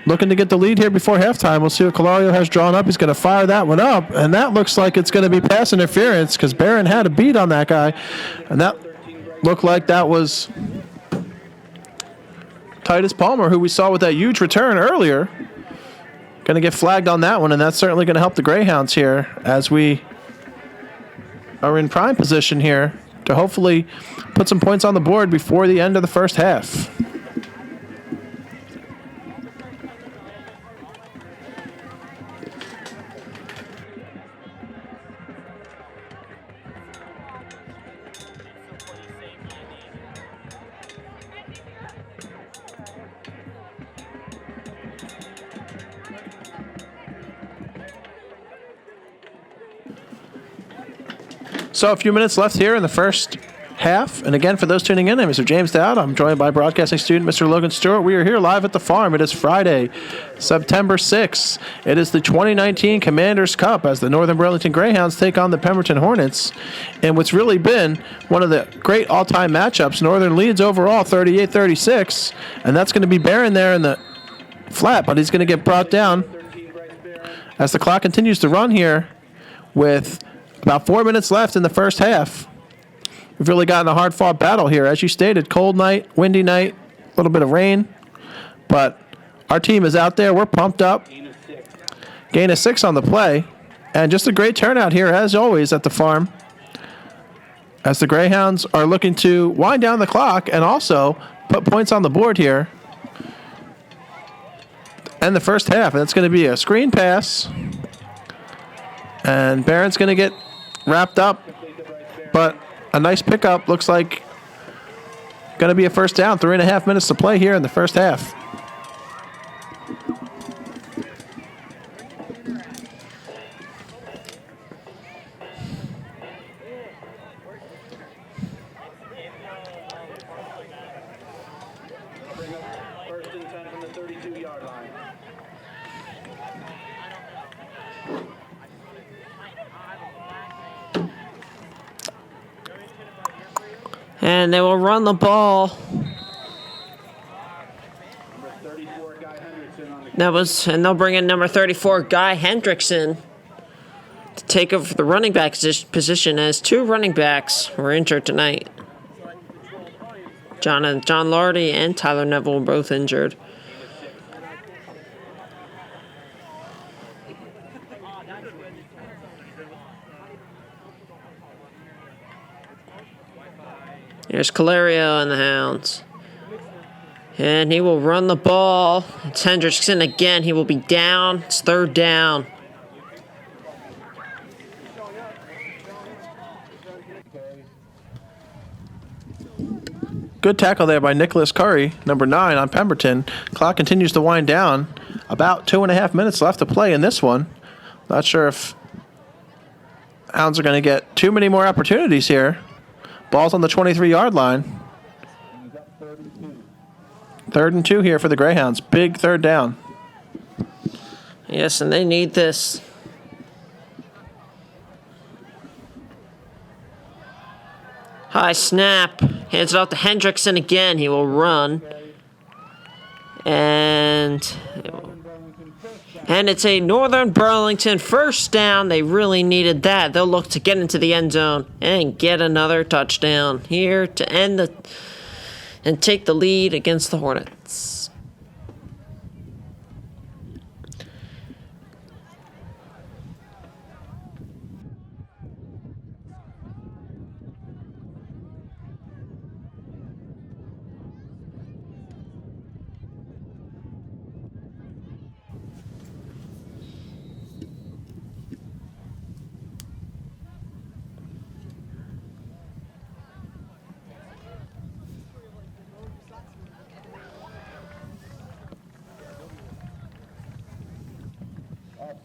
looking to get the lead here before halftime. We'll see what Caloiaro has drawn up. He's going to fire that one up. And that looks like it's going to be pass interference, because Barron had a beat on that guy. And that looked like that was Titus Palmer, who we saw with that huge return earlier. Going to get flagged on that one, and that's certainly going to help the Greyhounds here as we are in prime position here to hopefully put some points on the board before the end of the first half. So a few minutes left here in the first half. And again, for those tuning in, I'm Mr. James Dowd. I'm joined by broadcasting student Mr. Logan Stewart. We are here live at the farm. It is Friday, September 6th. It is the 2019 Commanders Cup as the Northern Burlington Greyhounds take on the Pemberton Hornets. And what's really been one of the great all-time matchups. Northern leads overall 38-36. And that's going to be Barron there in the flat, but he's going to get brought down as the clock continues to run here with about 4 minutes left in the first half. We've really gotten a hard-fought battle here. As you stated, cold night, windy night, a little bit of rain. But our team is out there. We're pumped up. Gain of 6 on the play. And just a great turnout here, as always, at the farm, as the Greyhounds are looking to wind down the clock and also put points on the board here. And the first half, and it's going to be a screen pass. And Barron's going to get wrapped up, but a nice pickup. Looks like going to be a first down. 3.5 minutes to play here in the first half. Bring up first and 10 from the 32-yard line. And they will run the ball. Number 34, Guy Hendrickson on the And they'll bring in number 34, Guy Hendrickson, to take over the running back position, as 2 running backs were injured tonight. John Lardy and Tyler Neville were both injured. Here's Caloiaro and the Hounds. And he will run the ball. It's Hendrickson again. He will be down. It's 3rd down. Good tackle there by Nicholas Curry, number 9 on Pemberton. Clock continues to wind down. About 2.5 minutes left to play in this one. Not sure if Hounds are going to get too many more opportunities here. Ball's on the 23-yard line. 3rd and 2 here for the Greyhounds. Big 3rd down. Yes, and they need this. High snap. Hands it off to Hendrickson again. He will run. And it's a Northern Burlington first down. They really needed that. They'll look to get into the end zone and get another touchdown here to end and take the lead against the Hornets.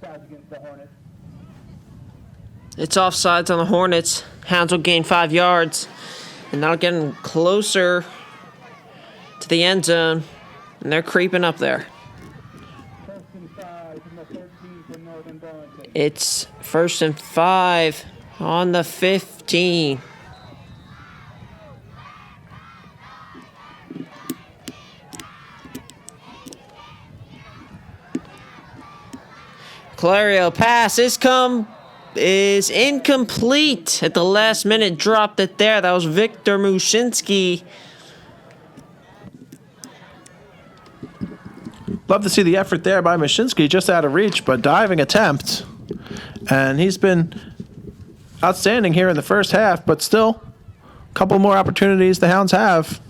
offsides against the Hornets. It's offsides on the Hornets. Hounds will gain 5 yards. And that'll get them closer to the end zone. And they're creeping up there. First and 5 from the 13 for Northern Burlington. It's 1st and 5 on the 15. Caloiaro pass is incomplete at the last minute. Dropped it there. That was Victor Mushinski. Love to see the effort there by Mashinsky, just out of reach, but diving attempt. And he's been outstanding here in the first half, but still a couple more opportunities the Hounds have.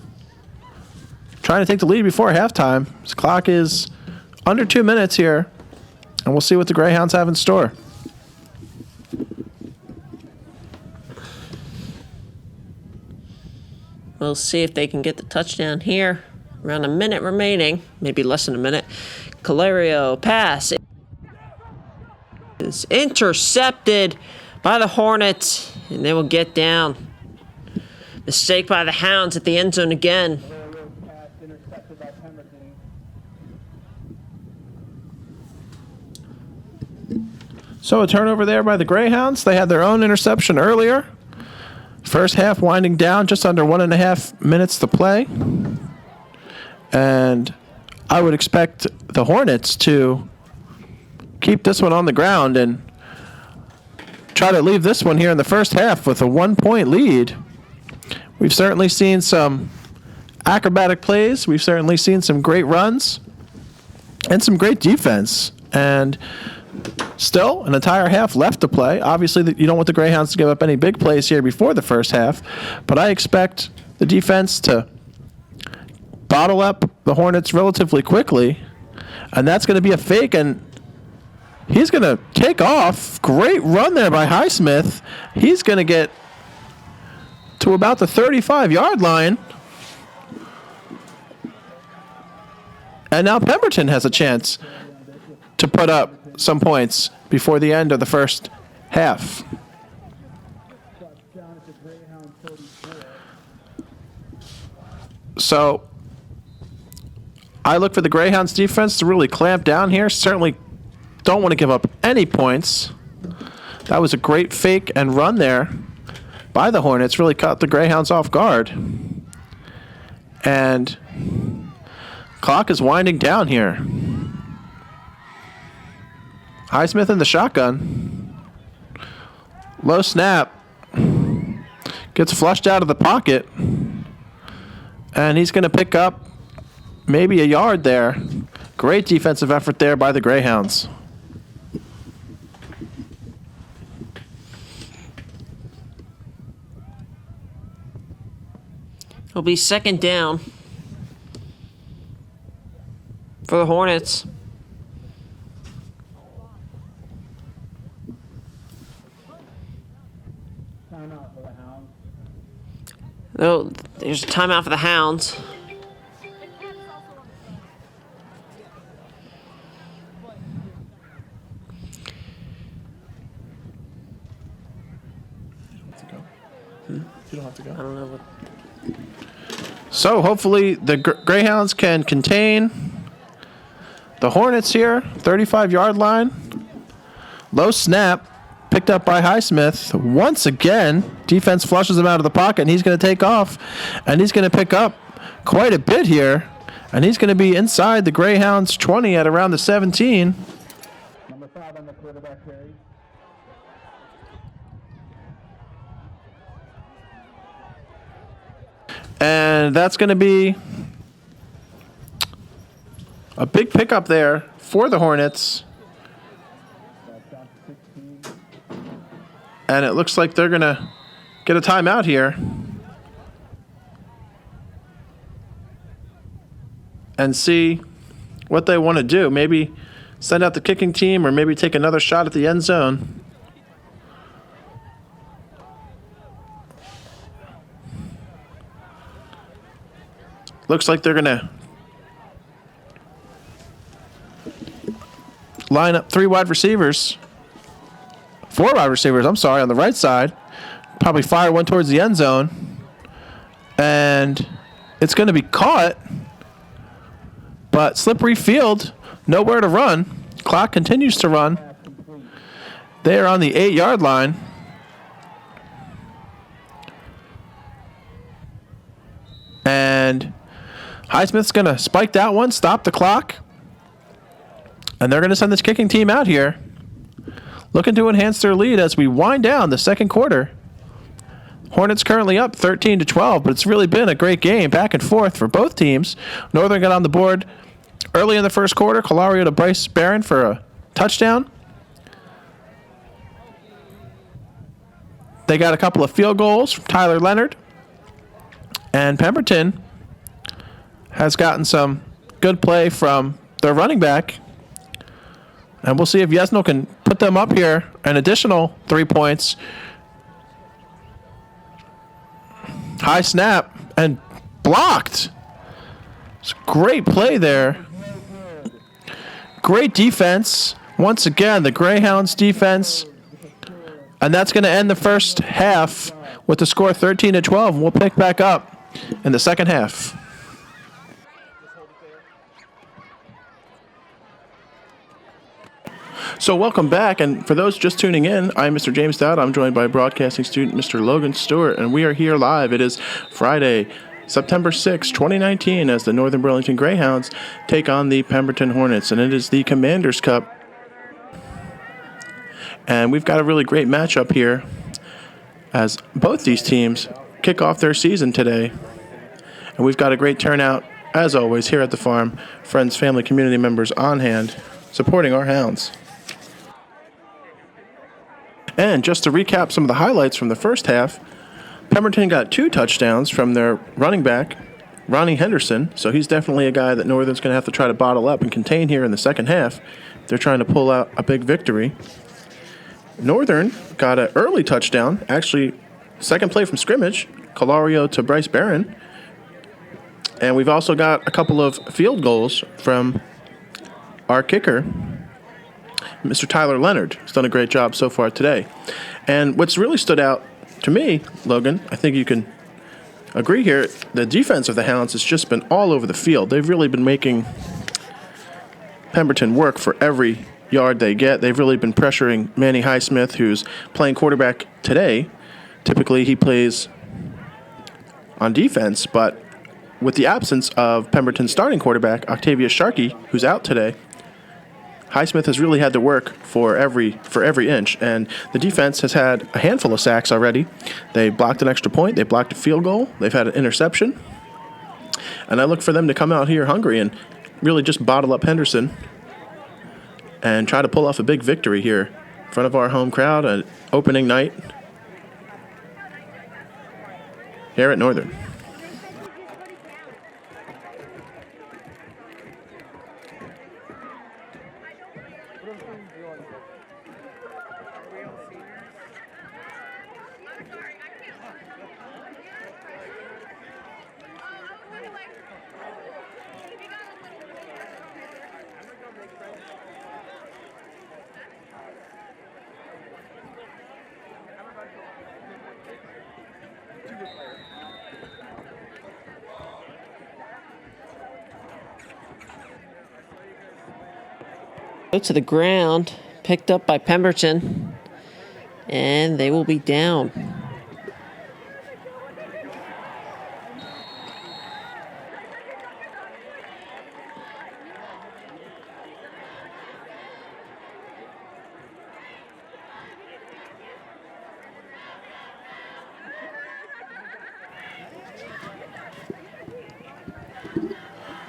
Trying to take the lead before halftime. This clock is under 2 minutes here, and we'll see what the Greyhounds have in store. We'll see if they can get the touchdown here. Around a minute remaining, maybe less than a minute. Caloiaro pass is intercepted by the Hornets, and they will get down. Mistake by the Hounds at the end zone again. Pass intercepted by Pemberton. So a turnover there by the Greyhounds. They had their own interception earlier. First half winding down, just under 1.5 minutes to play. And I would expect the Hornets to keep this one on the ground and try to leave this one here in the first half with a 1-point lead. We've certainly seen some acrobatic plays. We've certainly seen some great runs and some great defense. And still an entire half left to play. Obviously, you don't want the Greyhounds to give up any big plays here before the first half, but I expect the defense to bottle up the Hornets relatively quickly, and that's going to be a fake, and he's going to take off. Great run there by Highsmith. He's going to get to about the 35-yard line. And now Pemberton has a chance to put up some points before the end of the first half. So I look for the Greyhounds defense to really clamp down here. Certainly don't want to give up any points. That was a great fake and run there by the Hornets. Really caught the Greyhounds off guard. And clock is winding down here. Highsmith in the shotgun. Low snap. Gets flushed out of the pocket. And he's going to pick up maybe a yard there. Great defensive effort there by the Greyhounds. It'll be second down for the Hornets. Timeout for the Hounds. Oh, there's a timeout for the Hounds. You don't have to go. I don't know what. So hopefully the Greyhounds can contain the Hornets here. 35-yard line. Low snap. Picked up by Highsmith. Once again, defense flushes him out of the pocket, and he's going to take off. And he's going to pick up quite a bit here. And he's going to be inside the Greyhounds 20 at around the 17. Number 5 on the quarterback carry. And that's going to be a big pickup there for the Hornets. And it looks like they're going to get a timeout here. And see what they want to do. Maybe send out the kicking team or maybe take another shot at the end zone. Looks like they're going to line up 4 wide receivers, on the right side. Probably fire one towards the end zone. And it's going to be caught. But slippery field, nowhere to run. Clock continues to run. They are on the 8-yard line. And Highsmith's going to spike that one, stop the clock. And they're going to send this kicking team out here, looking to enhance their lead as we wind down the second quarter. Hornets currently up 13-12, but it's really been a great game, back and forth for both teams. Northern got on the board early in the first quarter. Caloiaro to Bryce Barron for a touchdown. They got a couple of field goals from Tyler Leonard. And Pemberton has gotten some good play from their running back. And we'll see if Yesnel can put them up here an additional 3 points. High snap and blocked. It's a great play there. Great defense. Once again, the Greyhounds defense. And that's going to end the first half with the score 13-12. And we'll pick back up in the second half. So welcome back, and for those just tuning in, I'm Mr. James Dowd. I'm joined by broadcasting student Mr. Logan Stewart, and we are here live. It is Friday, September 6, 2019, as the Northern Burlington Greyhounds take on the Pemberton Hornets, and it is the Commanders Cup And we've got a really great matchup here as both these teams kick off their season today. And we've got a great turnout, as always, here at the farm. Friends, family, community members on hand supporting our Hounds. And just to recap some of the highlights from the first half, Pemberton got 2 touchdowns from their running back, Ronnie Henderson, so he's definitely a guy that Northern's going to have to try to bottle up and contain here in the second half. They're trying to pull out a big victory. Northern got an early touchdown, actually second play from scrimmage, Caloiaro to Bryce Barron. And we've also got a couple of field goals from our kicker, Mr. Tyler Leonard, who's done a great job so far today. And what's really stood out to me, Logan, I think you can agree here, the defense of the Hounds has just been all over the field. They've really been making Pemberton work for every yard they get. They've really been pressuring Manny Highsmith, who's playing quarterback today. Typically he plays on defense, but with the absence of Pemberton's starting quarterback, Octavius Sharkey, who's out today, Highsmith has really had to work for every inch, and the defense has had a handful of sacks already. They blocked an extra point, they blocked a field goal, they've had an interception, and I look for them to come out here hungry and really just bottle up Henderson and try to pull off a big victory here in front of our home crowd at opening night here at Northern. Go to the ground, picked up by Pemberton, and they will be down.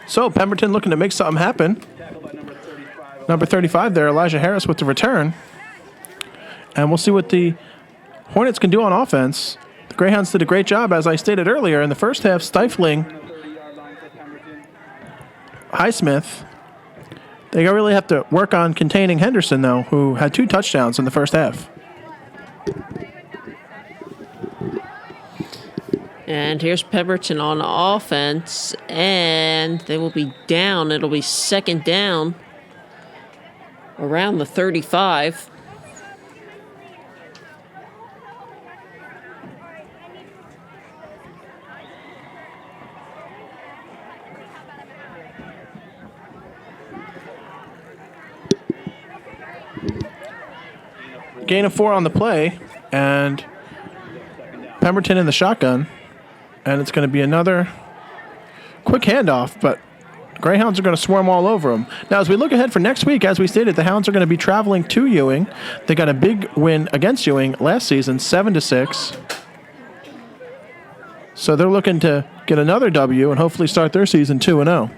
So Pemberton looking to make something happen. Number 35 there, Elijah Harris with the return. And we'll see what the Hornets can do on offense. The Greyhounds did a great job, as I stated earlier, in the first half, stifling Highsmith. They really have to work on containing Henderson, though, who had 2 touchdowns in the first half. And here's Pemberton on offense, and they will be down. It'll be second down around the 35. Gain of 4 on the play, and Pemberton in the shotgun. And it's going to be another quick handoff, but Greyhounds are going to swarm all over them. Now, as we look ahead for next week, as we stated, the Hounds are going to be traveling to Ewing. They got a big win against Ewing last season, 7-6. So they're looking to get another W and hopefully start their season 2-0.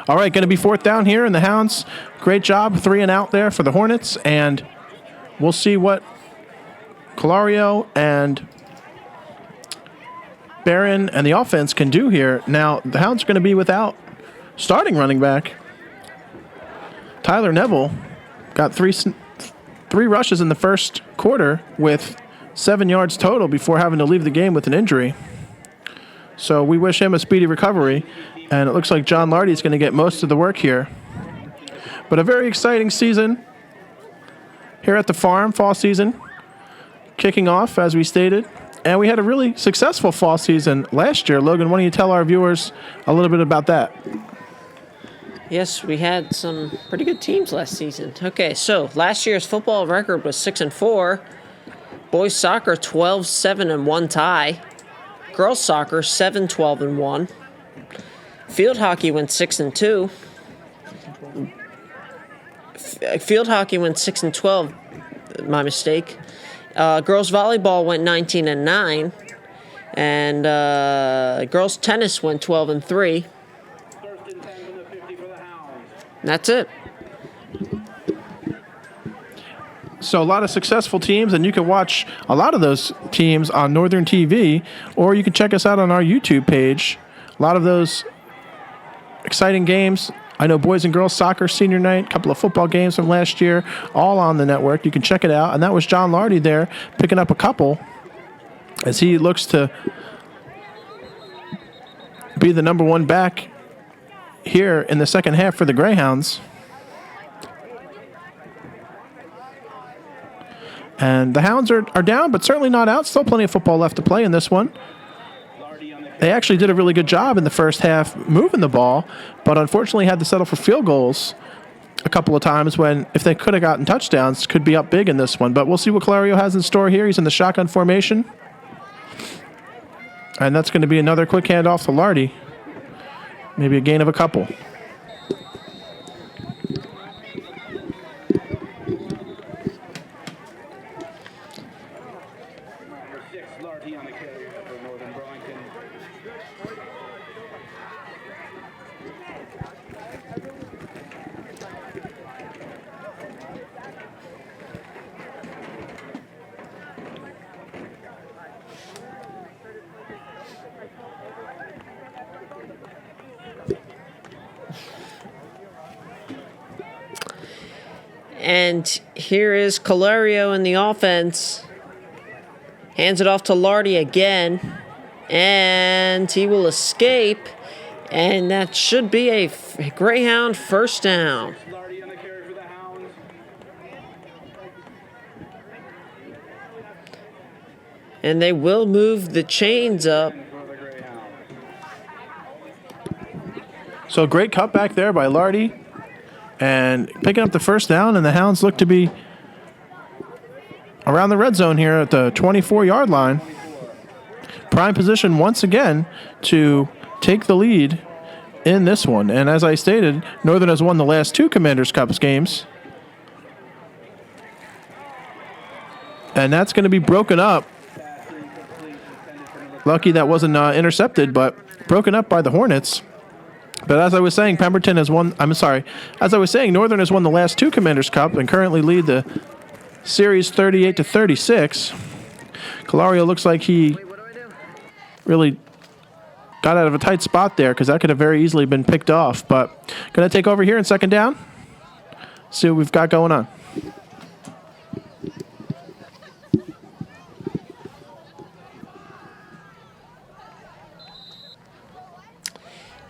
All right, going to be 4th down here, and the Hounds, great job, 3 and out there for the Hornets, and we'll see what Caloiaro and Barron and the offense can do here. Now, the Hounds are going to be without starting running back. Tyler Neville got three rushes in the first quarter with 7 yards total before having to leave the game with an injury. So we wish him a speedy recovery. And it looks like John Lardy is going to get most of the work here. But a very exciting season here at the farm, fall season kicking off, as we stated. And we had a really successful fall season last year. Logan, why don't you tell our viewers a little bit about that? Yes, we had some pretty good teams last season. Okay, so last year's football record was 6-4. Boys soccer 12-7-1 tie. Girls soccer 7-12-1. Field hockey went 6-2. Field hockey went 6-12. My mistake. Girls volleyball went 19-9, and girls tennis went 12-3. First and 10 from the 50 for the Hounds. That's it. So a lot of successful teams, and you can watch a lot of those teams on Northern TV, or you can check us out on our YouTube page. A lot of those exciting games. I know boys and girls soccer senior night, a couple of football games from last year, all on the network. You can check it out. And that was John Lardy there picking up a couple as he looks to be the number one back here in the second half for the Greyhounds. And the Hounds are down, but certainly not out. Still plenty of football left to play in this one. They actually did a really good job in the first half moving the ball, but unfortunately had to settle for field goals a couple of times when, if they could have gotten touchdowns, could be up big in this one. But we'll see what Caloiaro has in store here. He's in the shotgun formation. And that's going to be another quick handoff to Lardy. Maybe a gain of a couple. Number 6, Lardy on the carry for Northern Burlington. And here is Caloiaro in the offense. Hands it off to Lardy again. And he will escape. And that should be a Greyhound first down. Lardy on the carry for the Hounds. And they will move the chains up. For the Greyhounds. So great cutback there by Lardy. And picking up the first down, and the Hounds look to be around the red zone here at the 24-yard line. Prime position once again to take the lead in this one. And as I stated, Northern has won the last 2 Commanders Cup games. And that's going to be broken up. Lucky that wasn't intercepted, but broken up by the Hornets. But as I was saying, Northern has won the last 2 Commanders Cup and currently lead the series 38-36. Caloiaro looks like he really got out of a tight spot there because that could have very easily been picked off. But going to take over here in second down. See what we've got going on.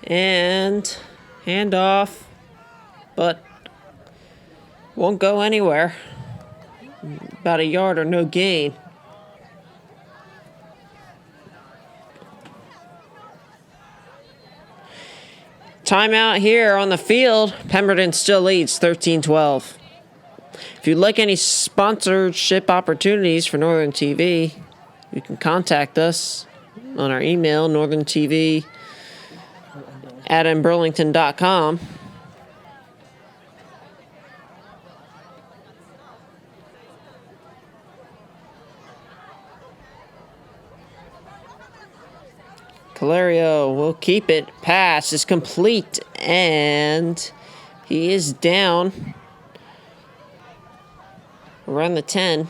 And handoff, but won't go anywhere. About a yard or no gain. Timeout here on the field. Pemberton still leads 13-12. If you'd like any sponsorship opportunities for Northern TV, you can contact us on our email, northerntv@mburlington.com. Caloiaro will keep it. Pass is complete, and he is down around the 10.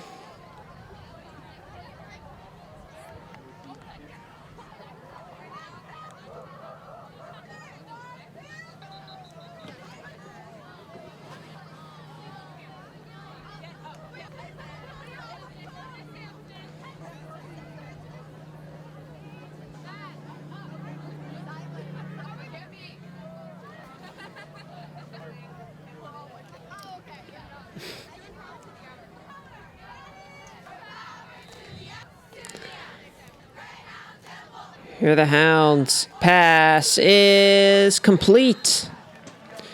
Here are the Hounds. Pass is complete.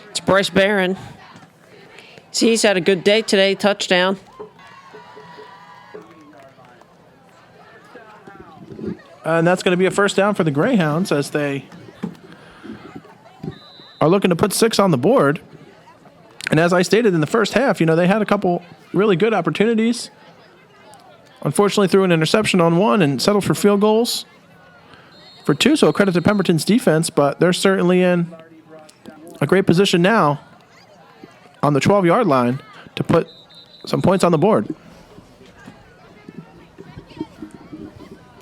It's Bryce Barron. See, he's had a good day today. Touchdown. And that's going to be a first down for the Greyhounds as they are looking to put 6 on the board. And as I stated in the first half, they had a couple really good opportunities. Unfortunately, threw an interception on one and settled for field goals for 2. So a credit to Pemberton's defense, but they're certainly in a great position now on the 12-yard line to put some points on the board.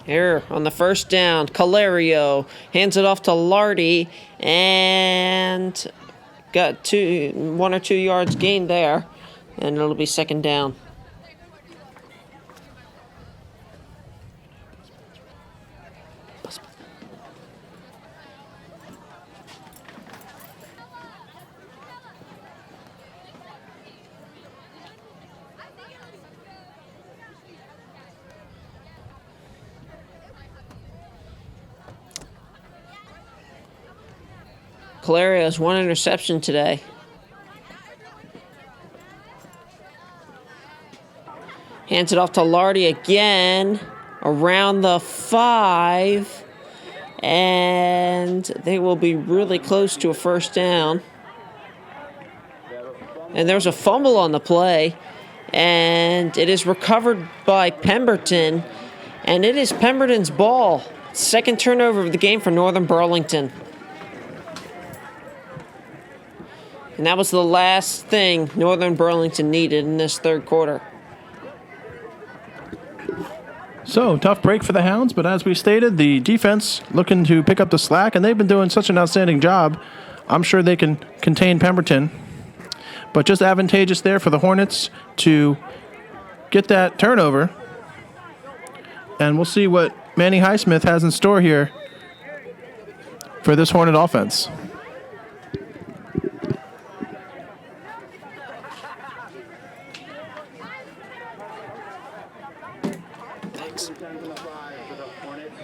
Here on the first down, Caloiaro hands it off to Lardy and got 1 or 2 yards gained there, and it'll be second down. Caloiaro has 1 interception today. Hands it off to Lardy again, around the 5, and they will be really close to a first down. And there's a fumble on the play, and it is recovered by Pemberton, and it is Pemberton's ball. Second turnover of the game for Northern Burlington. And that was the last thing Northern Burlington needed in this third quarter. So, tough break for the Hounds, but as we stated, the defense looking to pick up the slack, and they've been doing such an outstanding job. I'm sure they can contain Pemberton. But just advantageous there for the Hornets to get that turnover. And we'll see what Manny Highsmith has in store here for this Hornet offense.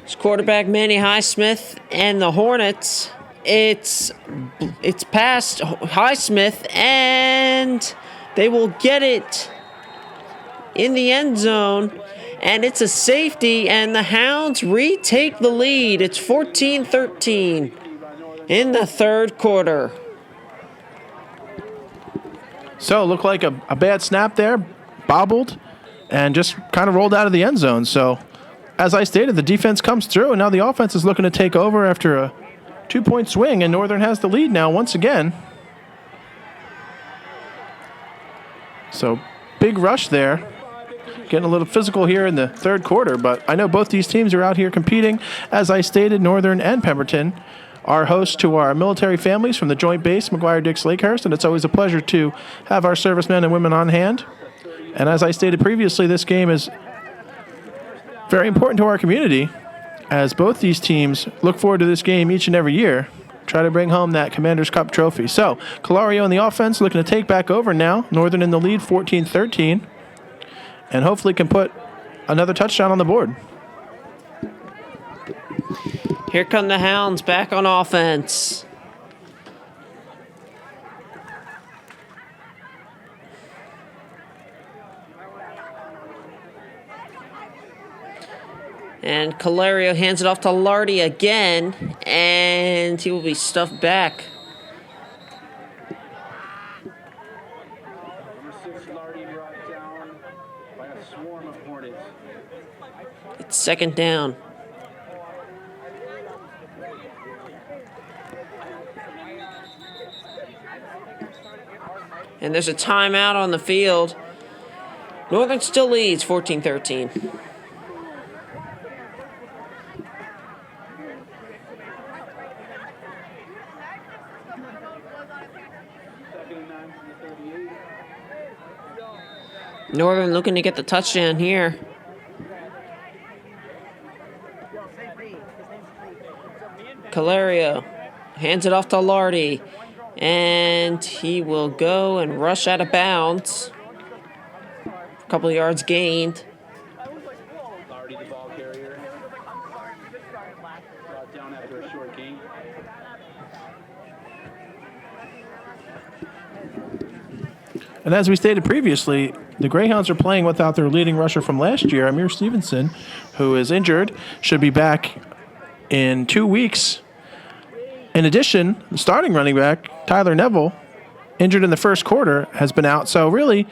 It's quarterback Manny Highsmith and the Hornets. It's past Highsmith, and they will get it in the end zone, and it's a safety, and the Hounds retake the lead. It's 14-13 in the third quarter. So, it looked like a bad snap there, bobbled, and just kind of rolled out of the end zone. So, as I stated, the defense comes through, and now the offense is looking to take over after a 2-point swing, and Northern has the lead now once again. So, big rush there. Getting a little physical here in the third quarter, but I know both these teams are out here competing. As I stated, Northern and Pemberton are hosts to our military families from the Joint Base, McGuire-Dix-Lakehurst, and it's always a pleasure to have our servicemen and women on hand. And as I stated previously, this game is very important to our community, as both these teams look forward to this game each and every year, try to bring home that Commander's Cup trophy. So, Caloiaro in the offense looking to take back over now. Northern in the lead, 14-13, and hopefully can put another touchdown on the board. Here come the Hounds back on offense. And Caloiaro hands it off to Lardy again, and he will be stuffed back. Number 6, Lardy, brought down by a swarm of Hornets. It's second down. And there's a timeout on the field. Northern still leads 14-13. Northern looking to get the touchdown here. Caloiaro hands it off to Lardy, and he will go and rush out of bounds. A couple of yards gained. Lardy, the ball carrier. And as we stated previously, the Greyhounds are playing without their leading rusher from last year, Amir Stevenson, who is injured, should be back in 2 weeks. In addition, the starting running back, Tyler Neville, injured in the first quarter, has been out. So really,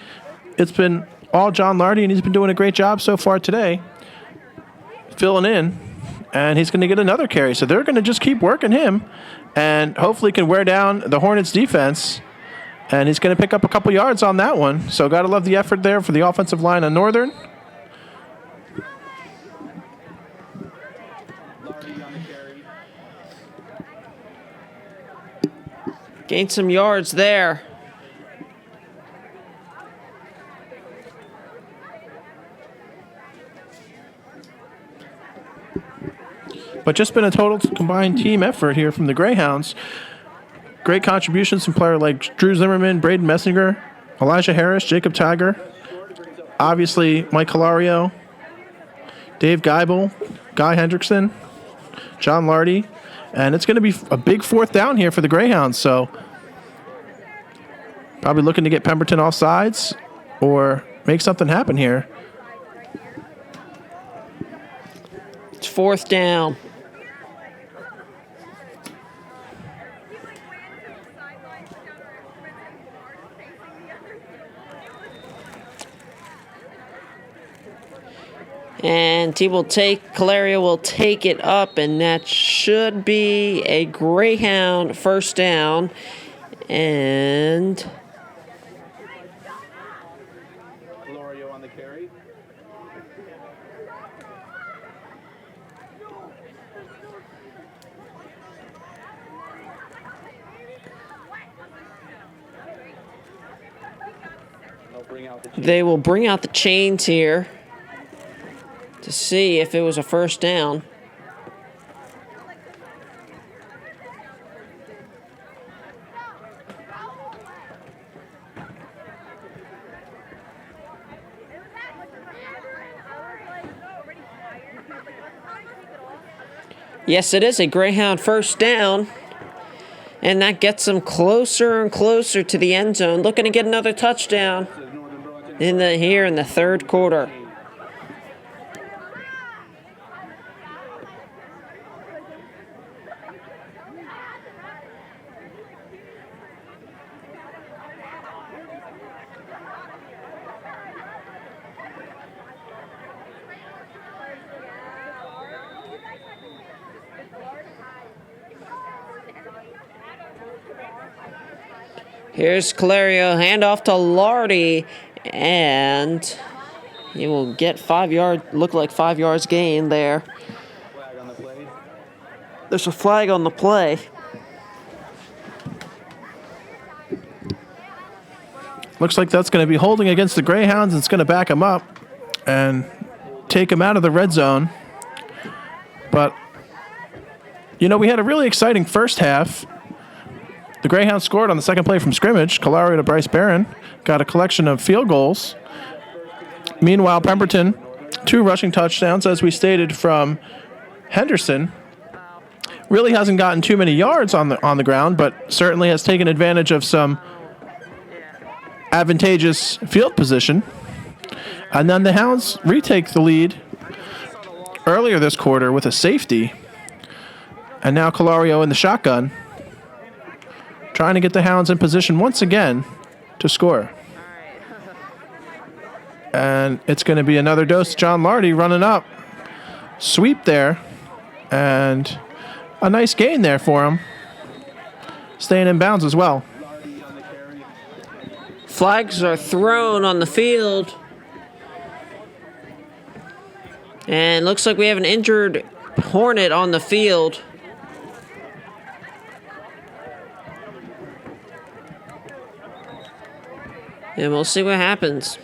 it's been all John Lardy, and he's been doing a great job so far today, filling in, and he's going to get another carry. So they're going to just keep working him and hopefully can wear down the Hornets defense, and he's going to pick up a couple yards on that one. So got to love the effort there for the offensive line on Northern. Gained some yards there. But just been a total combined team effort here from the Greyhounds. Great contributions from players like Drew Zimmerman, Braden Messinger, Elijah Harris, Jacob Tiger, obviously Mike Caloiaro, Dave Geibel, Guy Hendrickson, John Lardy. And it's going to be a big fourth down here for the Greyhounds. So probably looking to get Pemberton off sides or make something happen here. It's fourth down. And Caloiaro will take it up, and that should be a Greyhound first down. And Caloiaro on the carry. they will bring out the chains here to see if it was a first down. Yes, it is a Greyhound first down. And that gets them closer and closer to the end zone. Looking to get another touchdown in the third quarter. Here's Caloiaro, handoff to Lardy, and he will get 5 yards, look like 5 yards gain there. Flag on the play. There's a flag on the play. Looks like that's going to be holding against the Greyhounds. It's going to back them up and take them out of the red zone. But, you know, we had a really exciting first half. The Greyhounds scored on the second play from scrimmage. Caloiaro to Bryce Barron got a collection of field goals. Meanwhile, Pemberton, 2 rushing touchdowns, as we stated, from Henderson. Really hasn't gotten too many yards on the ground, but certainly has taken advantage of some advantageous field position. And then the Hounds retake the lead earlier this quarter with a safety. And now Caloiaro in the shotgun, trying to get the Hounds in position once again to score. And it's going to be another dose. John Lardy running up. Sweep there. And a nice gain there for him. Staying in bounds as well. Flags are thrown on the field. And looks like we have an injured Hornet on the field. And we'll see what happens.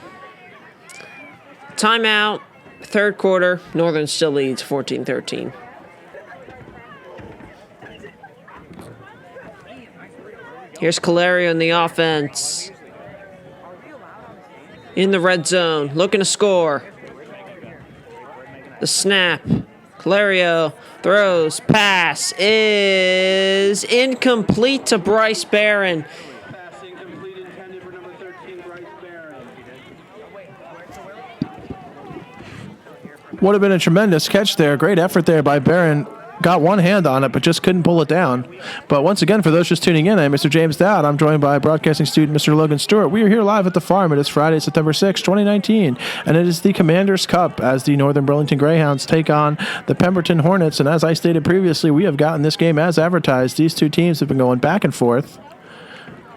Timeout, third quarter. Northern still leads 14-13. Here's Caloiaro in the offense. In the red zone, looking to score. The snap. Caloiaro throws. Pass is incomplete to Bryce Barron. Passing complete intended for number 13, Bryce Would have been a tremendous catch there. Great effort there by Barron. Got one hand on it, but just couldn't pull it down. But once again, for those just tuning in, I'm Mr. James Dowd. I'm joined by broadcasting student Mr. Logan Stewart. We are here live at the farm. It is Friday, September 6, 2019, and it is the Commander's Cup as the Northern Burlington Greyhounds take on the Pemberton Hornets. And as I stated previously, we have gotten this game as advertised. These two teams have been going back and forth.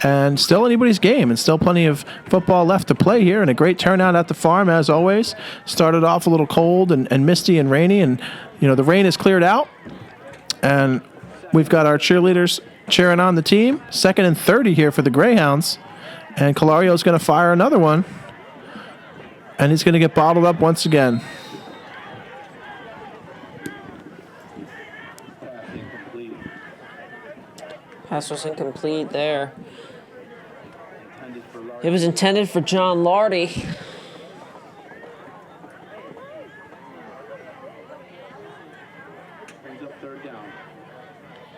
And still anybody's game, and still plenty of football left to play here, and a great turnout at the farm as always. Started off a little cold and misty and rainy, and the rain is cleared out, and we've got our cheerleaders cheering on the team. 2nd and 30 here for the Greyhounds, and Caloiaro is going to fire another one, and he's going to get bottled up once again. Pass was incomplete there. It was intended for John Lardy. Brings up 3rd down.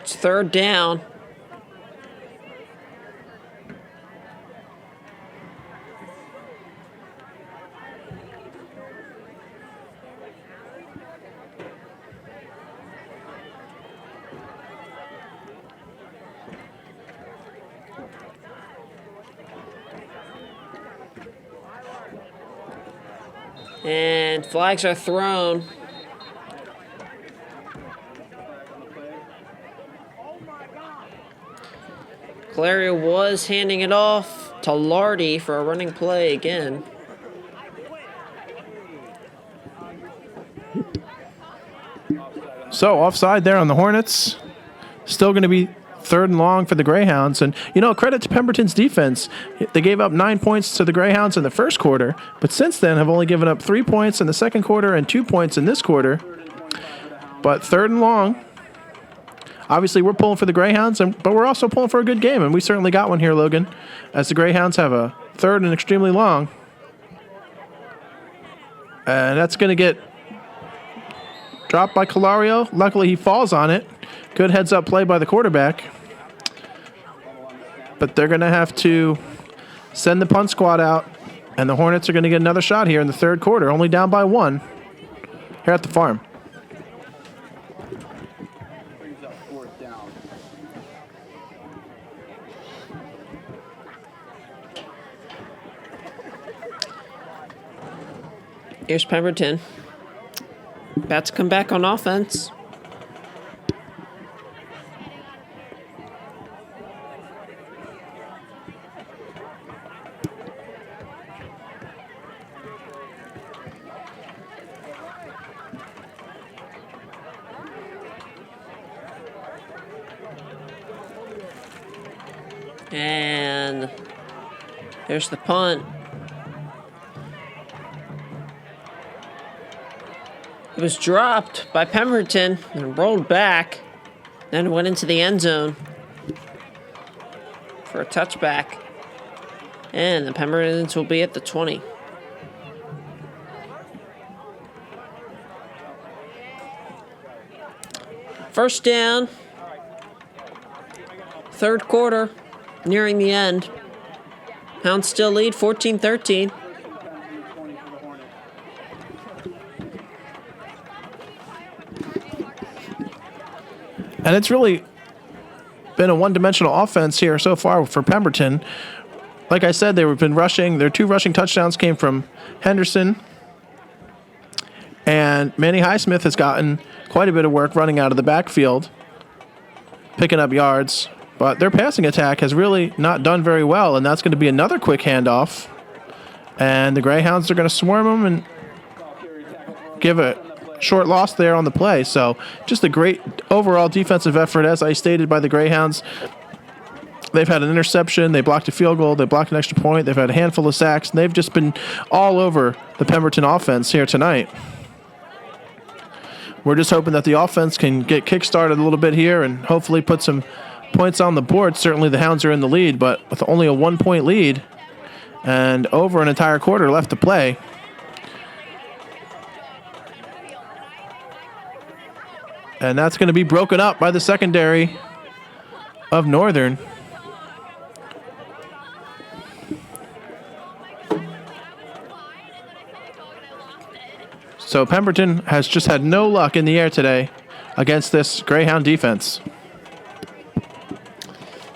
It's 3rd down. And flags are thrown. Caloiaro was handing it off to Lardy for a running play again. So offside there on the Hornets. Still going to be 3rd and long for the Greyhounds. And, credit to Pemberton's defense. They gave up 9 points to the Greyhounds in the first quarter, but since then have only given up 3 points in the second quarter and 2 points in this quarter. But 3rd and long. Obviously, we're pulling for the Greyhounds, but we're also pulling for a good game, and we certainly got one here, Logan, as the Greyhounds have a 3rd and extremely long. And that's going to get dropped by Caloiaro. Luckily, he falls on it. Good heads-up play by the quarterback. But they're going to have to send the punt squad out, and the Hornets are going to get another shot here in the 3rd quarter, only down by 1 here at the farm. Brings up 4th down. Here's Pemberton. About to come back on offense. And there's the punt. It was dropped by Pemberton and rolled back, then went into the end zone for a touchback. And the Pembertons will be at the 20. First down. 3rd quarter, nearing the end. Hounds still lead 14-13. And it's really been a one-dimensional offense here so far for Pemberton. Like I said, they've been rushing. Their 2 rushing touchdowns came from Henderson. And Manny Highsmith has gotten quite a bit of work running out of the backfield, picking up yards. But their passing attack has really not done very well, and that's going to be another quick handoff. And the Greyhounds are going to swarm them and give a short loss there on the play. So just a great overall defensive effort, as I stated, by the Greyhounds. They've had an interception, they blocked a field goal, they blocked an extra point, they've had a handful of sacks, and they've just been all over the Pemberton offense here tonight. We're just hoping that the offense can get kick-started a little bit here and hopefully put some points on the board. Certainly the Hounds are in the lead, but with only a 1-point lead and over an entire quarter left to play, and that's going to be broken up by the secondary of Northern. So Pemberton has just had no luck in the air today against this Greyhound defense.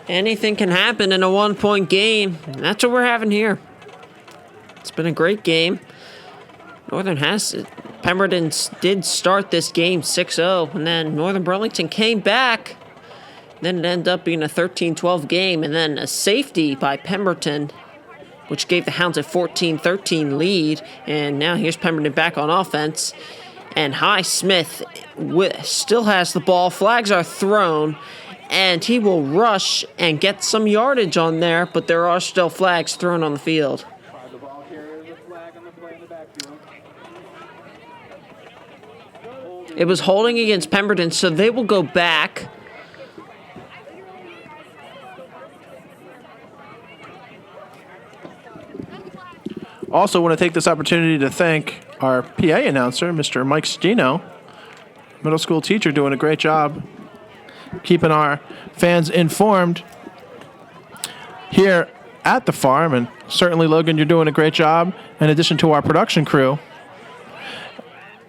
Anything can happen in a 1-point game. That's what we're having here. It's been a great game. Pemberton did start this game 6-0, and then Northern Burlington came back. Then it ended up being a 13-12 game, and then a safety by Pemberton, which gave the Hounds a 14-13 lead. And now here's Pemberton back on offense. And Smith still has the ball. Flags are thrown, and he will rush and get some yardage on there, but there are still flags thrown on the field. The ball carrier is a flag on the play in the backfield. It was holding against Pemberton, so they will go back. Also want to take this opportunity to thank our PA announcer, Mr. Mike Stino, middle school teacher, doing a great job keeping our fans informed here at the farm. And certainly, Logan, you're doing a great job in addition to our production crew,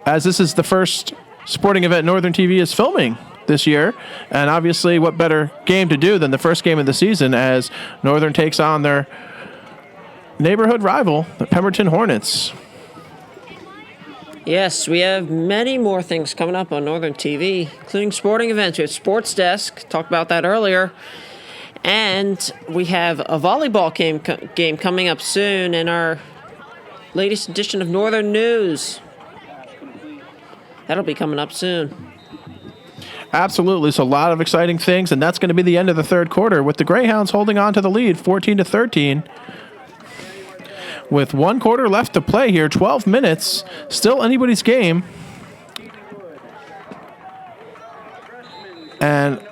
as this is the first sporting event Northern TV is filming this year. And obviously, what better game to do than the first game of the season as Northern takes on their neighborhood rival, the Pemberton Hornets. Yes, we have many more things coming up on Northern TV, including sporting events. We have Sports Desk, talked about that earlier. And we have a volleyball game coming up soon in our latest edition of Northern News. That'll be coming up soon. Absolutely. So a lot of exciting things, and that's going to be the end of the third quarter with the Greyhounds holding on to the lead 14-13. With 1 quarter left to play here, 12 minutes, still anybody's game. And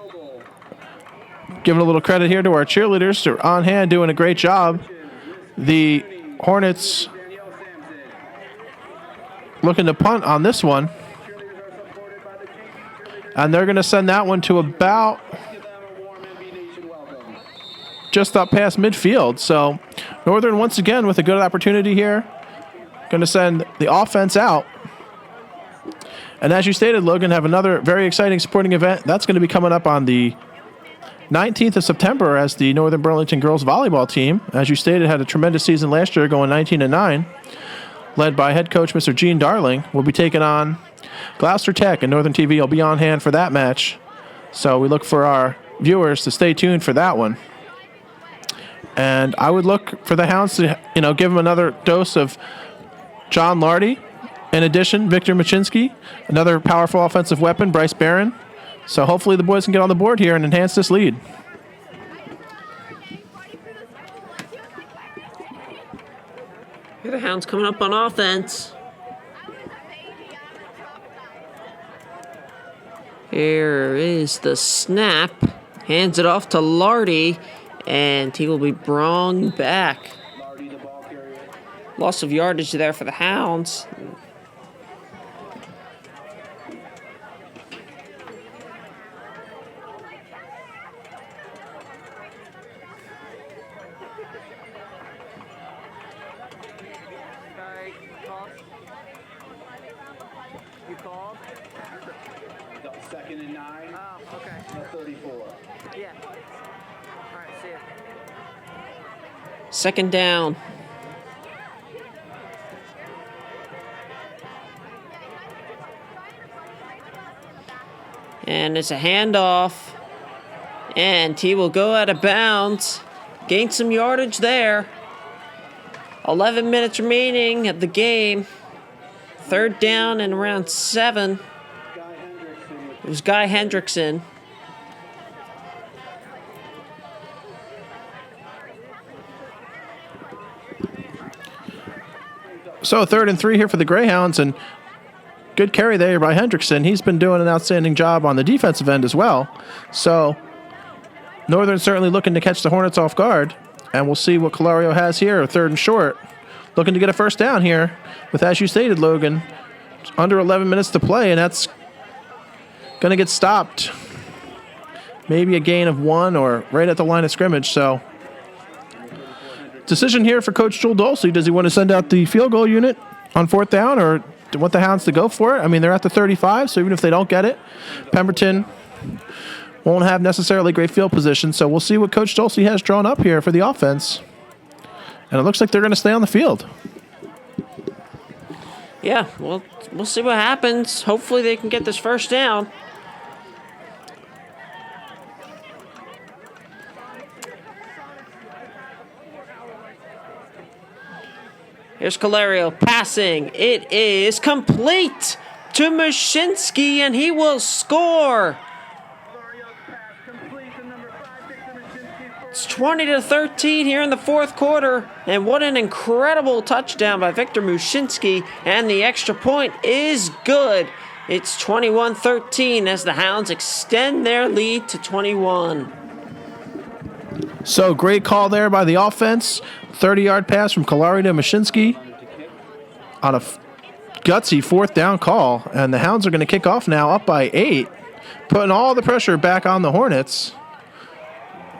giving a little credit here to our cheerleaders. They're on hand, doing a great job. The Hornets looking to punt on this one. And they're going to send that one to about just up past midfield. So Northern once again with a good opportunity here. Going to send the offense out. And as you stated, Logan, have another very exciting sporting event. That's going to be coming up on the 19th of September as the Northern Burlington girls volleyball team, as you stated, had a tremendous season last year, going 19-9, led by head coach Mr. Gene Darling, will be taking on Gloucester Tech, and Northern TV will be on hand for that match. So we look for our viewers to stay tuned for that one. And I would look for the Hounds to, give them another dose of John Lardy. In addition, Victor Machinsky, another powerful offensive weapon, Bryce Barron. So hopefully the boys can get on the board here and enhance this lead. Here the Hounds coming up on offense. Here is the snap. Hands it off to Lardy, and he will be brung back. Loss of yardage there for the Hounds. You called? Second and 9. Oh, okay. 34. Yeah. All right, see ya. Second down. And it's a handoff. And he will go out of bounds. Gain some yardage there. 11 minutes remaining of the game. Third down and around 7. It was Guy Hendrickson. So 3rd and 3 here for the Greyhounds, and good carry there by Hendrickson. He's been doing an outstanding job on the defensive end as well. So Northern certainly looking to catch the Hornets off guard, and we'll see what Caloiaro has here, 3rd and short. Looking to get a first down here with, as you stated, Logan, under 11 minutes to play, and that's going to get stopped. Maybe a gain of 1 or right at the line of scrimmage. So decision here for Coach Jule Dolci. Does he want to send out the field goal unit on 4th down, or want the Hounds to go for it. I mean, they're at the 35, so even if they don't get it, Pemberton won't have necessarily great field position. So we'll see what Coach Dolci has drawn up here for the offense. And it looks like they're going to stay on the field. Yeah, well, we'll see what happens. Hopefully they can get this first down. Here's Caloiaro passing. It is complete to Mashinsky, and he will score. It's 20-13 here in the fourth quarter, and what an incredible touchdown by Victor Mushinski, and the extra point is good. It's 21-13 as the Hounds extend their lead to 21. So great call there by the offense. 30-yard pass from Caloiaro to Mashinsky on a gutsy fourth down call. And the Hounds are going to kick off now up by 8, putting all the pressure back on the Hornets.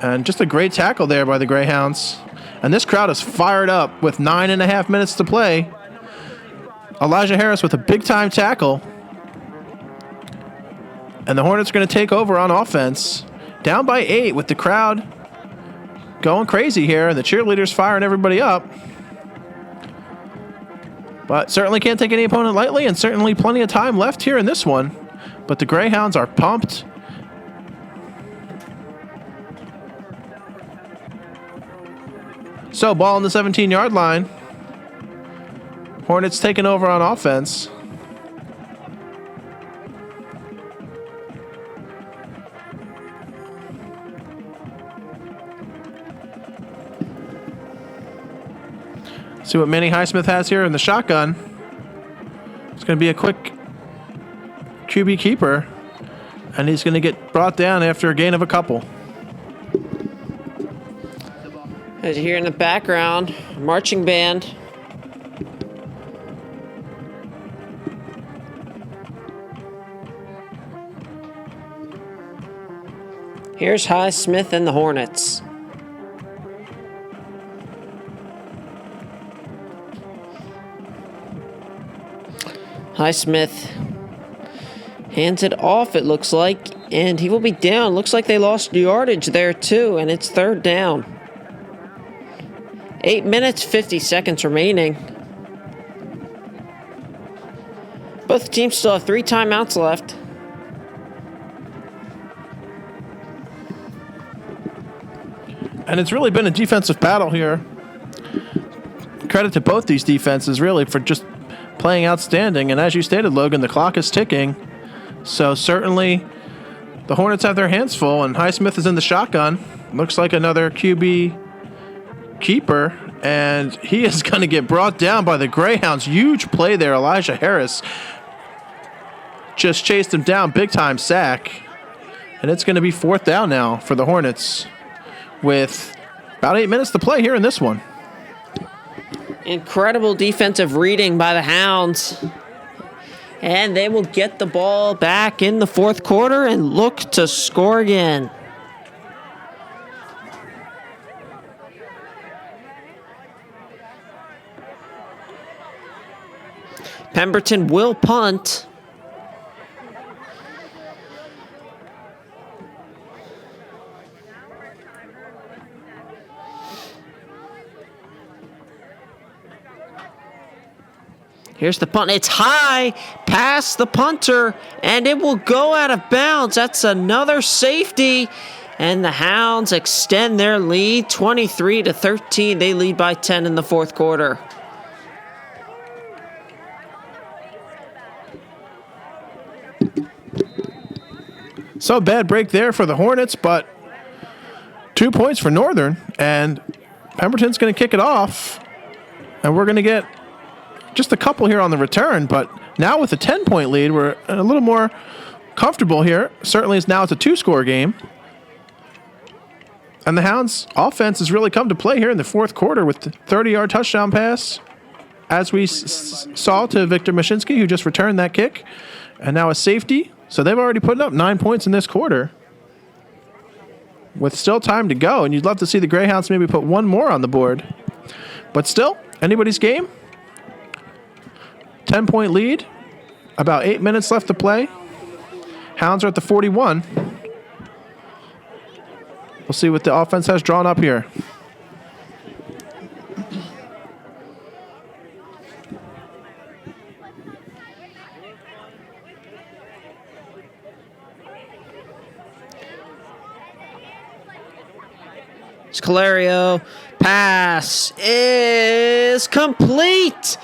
And just a great tackle there by the Greyhounds. And this crowd is fired up with 9.5 minutes to play. Elijah Harris with a big-time tackle. And the Hornets are going to take over on offense. Down by 8 with the crowd going crazy here, and the cheerleaders firing everybody up. But certainly can't take any opponent lightly, and certainly plenty of time left here in this one. But the Greyhounds are pumped. So, ball on the 17-yard line. Hornets taking over on offense. See what Manny Highsmith has here in the shotgun. It's going to be a quick QB keeper, and he's going to get brought down after a gain of a couple. As you hear in the background, marching band. Here's Highsmith and the Hornets. Highsmith hands it off, it looks like, and he will be down. Looks like they lost yardage there too, and it's third down. 8 minutes, 50 seconds remaining. Both teams still have 3 timeouts left. And it's really been a defensive battle here. Credit to both these defenses, really, for just playing outstanding. And as you stated, Logan, the clock is ticking. So certainly the Hornets have their hands full, and Highsmith is in the shotgun. Looks like another QB keeper, and he is going to get brought down by the Greyhounds. Huge play there. Elijah Harris just chased him down. Big-time sack. And it's going to be fourth down now for the Hornets with about 8 minutes to play here in this one. Incredible defensive reading by the Hounds. And they will get the ball back in the fourth quarter and look to score again. Pemberton will punt. Here's the punt. It's high past the punter, and it will go out of bounds. That's another safety, and the Hounds extend their lead 23-13. They lead by 10 in the fourth quarter. So bad break there for the Hornets, but 2 points for Northern, and Pemberton's going to kick it off, and we're going to get just a couple here on the return, but now with a 10-point lead, we're a little more comfortable here. Certainly now it's a 2-score game. And the Hounds' offense has really come to play here in the fourth quarter with the 30-yard touchdown pass, as we saw to Victor Mashinsky, who just returned that kick, and now a safety. So they've already put up 9 points in this quarter with still time to go, and you'd love to see the Greyhounds maybe put one more on the board. But still, anybody's game. 10-point lead. About 8 minutes left to play. Hounds are at the 41. We'll see what the offense has drawn up here. Caloiaro, pass is complete.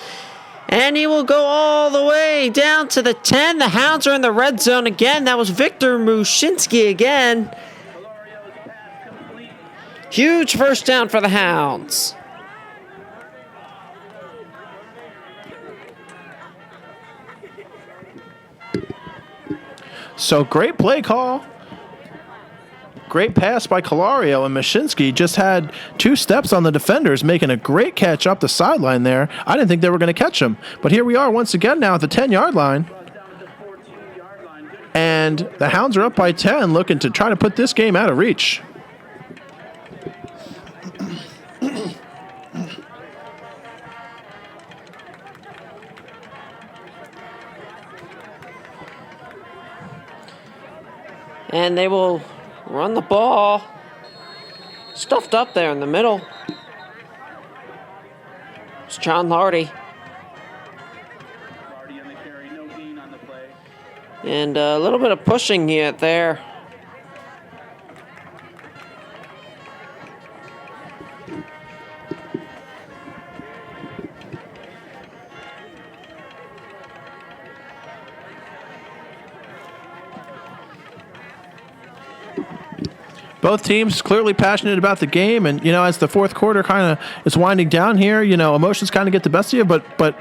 And he will go all the way down to the 10. The Hounds are in the red zone again. That was Victor Mushinski again. Huge first down for the Hounds. So great play call. Great pass by Caloiaro, and Mushinski just had 2 steps on the defenders, making a great catch up the sideline there. I didn't think they were going to catch him. But here we are once again now at the 10-yard line. And the Hounds are up by 10, looking to try to put this game out of reach. And they will run the ball. Stuffed up there in the middle. It's John Lardy. Lardy on the carry, no gain on the play. And a little bit of pushing yet there. Both teams clearly passionate about the game, and as the fourth quarter kind of is winding down here, emotions kind of get the best of you. But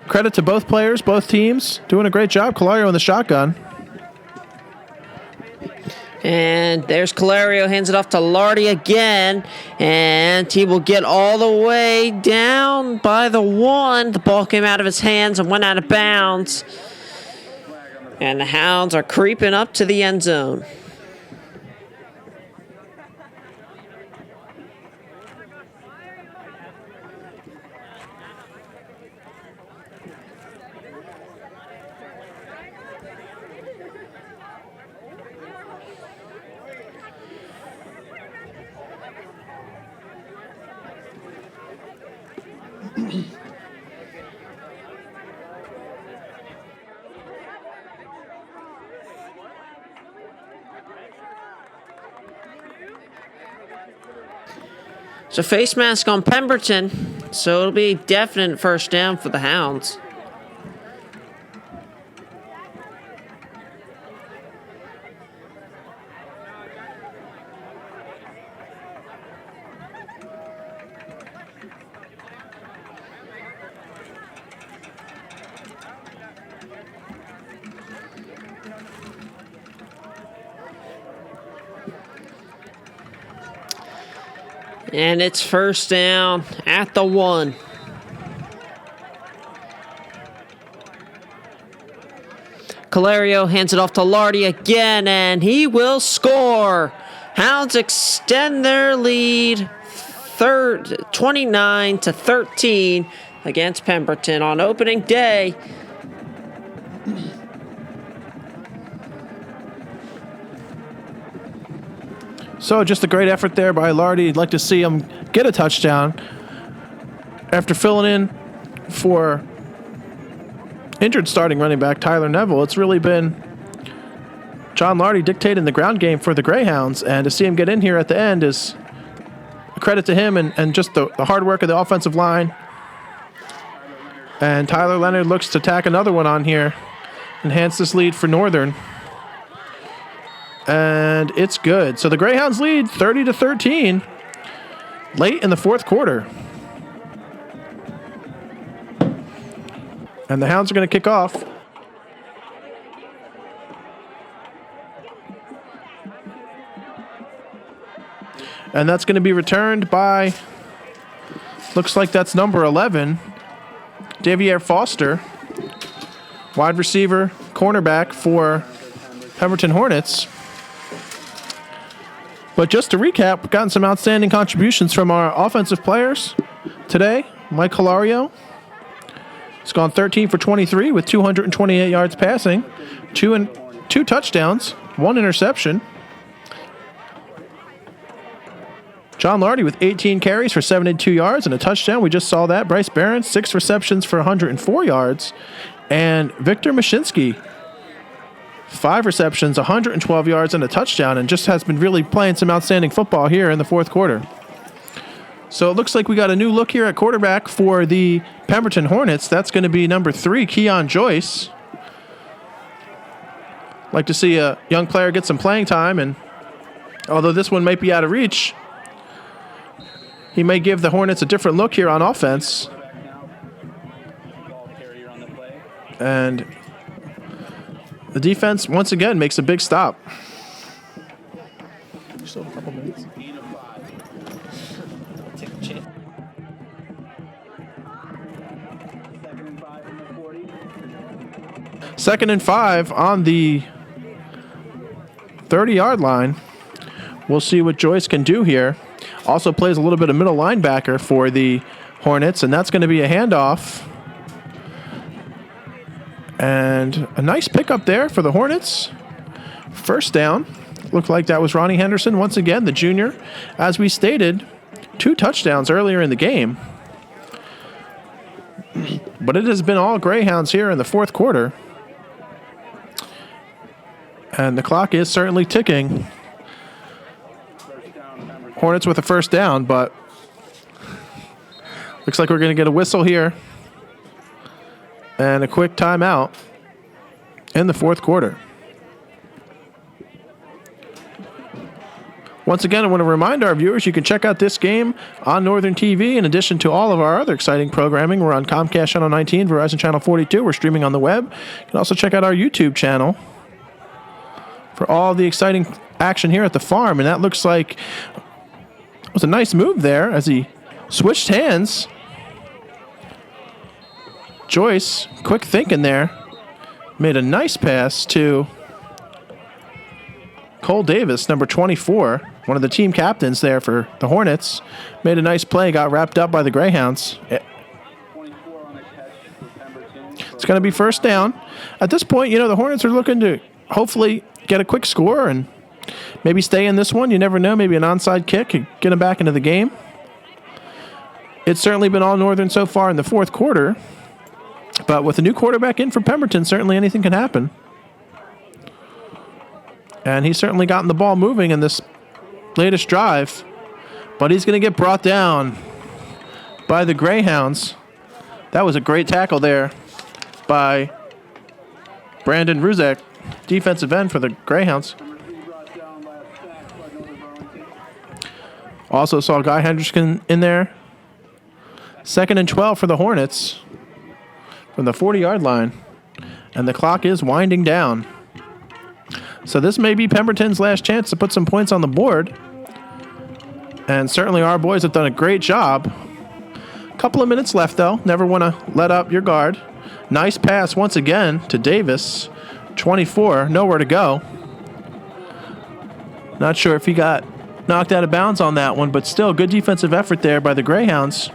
credit to both players, both teams doing a great job. Caloiaro in the shotgun, and there's Caloiaro, hands it off to Lardy again, and he will get all the way down by the 1. The ball came out of his hands and went out of bounds, and the Hounds are creeping up to the end zone. So face mask on Pemberton, so it'll be a definite first down for the Hounds. And it's first down at the 1. Caloiaro hands it off to Lardy again, and he will score. Hounds extend their lead 29-13 against Pemberton on opening day. So just a great effort there by Lardy. You'd like to see him get a touchdown after filling in for injured starting running back Tyler Neville. It's really been John Lardy dictating the ground game for the Greyhounds, and to see him get in here at the end is a credit to him and just the hard work of the offensive line. And Tyler Leonard looks to tack another one on here, enhance this lead for Northern. And it's good. So the Greyhounds lead 30-13 late in the fourth quarter. And the Hounds are going to kick off. And that's going to be returned by, looks like that's number 11, Davier Foster, wide receiver, cornerback for Pemberton Hornets. But just to recap, we've gotten some outstanding contributions from our offensive players today. Mike Caloiaro, He's gone 13 for 23 with 228 yards passing, two touchdowns, 1 interception. John Lardy with 18 carries for 72 yards and a touchdown. We just saw that. Bryce Barron, 6 receptions for 104 yards. And Victor Mashinsky, 5 receptions, 112 yards and a touchdown, and just has been really playing some outstanding football here in the fourth quarter. So it looks like we got a new look here at quarterback for the Pemberton Hornets. That's going to be number 3, Keon Joyce. Like to see a young player get some playing time, and although this one might be out of reach, he may give the Hornets a different look here on offense. And the defense, once again, makes a big stop. Still a couple minutes. Second and 5 on the 30-yard line. We'll see what Joyce can do here. Also plays a little bit of middle linebacker for the Hornets, and that's going to be a handoff. And a nice pickup there for the Hornets. First down. Looked like that was Ronnie Henderson once again, the junior. As we stated, 2 touchdowns earlier in the game. But it has been all Greyhounds here in the fourth quarter. And the clock is certainly ticking. Hornets with a first down, but looks like we're going to get a whistle here and a quick timeout in the fourth quarter. Once again, I want to remind our viewers you can check out this game on Northern TV in addition to all of our other exciting programming. We're on Comcast Channel 19, Verizon Channel 42. We're streaming on the web. You can also check out our YouTube channel for all the exciting action here at the farm. And that looks like it was a nice move there as he switched hands. Joyce, quick thinking there, made a nice pass to Cole Davis, number 24, one of the team captains there for the Hornets. Made a nice play, got wrapped up by the Greyhounds. It's going to be first down. At this point, the Hornets are looking to hopefully get a quick score and maybe stay in this one. You never know. Maybe an onside kick could get them back into the game. It's certainly been all Northern so far in the fourth quarter. But with a new quarterback in for Pemberton, certainly anything can happen. And he's certainly gotten the ball moving in this latest drive. But he's going to get brought down by the Greyhounds. That was a great tackle there by Brandon Ruzek, defensive end for the Greyhounds. Also saw Guy Henderson in there. 2nd and 12 for the Hornets from the 40-yard line. And the clock is winding down. So this may be Pemberton's last chance to put some points on the board. And certainly our boys have done a great job. A couple of minutes left, though. Never want to let up your guard. Nice pass once again to Davis. 24, nowhere to go. Not sure if he got knocked out of bounds on that one, but still good defensive effort there by the Greyhounds.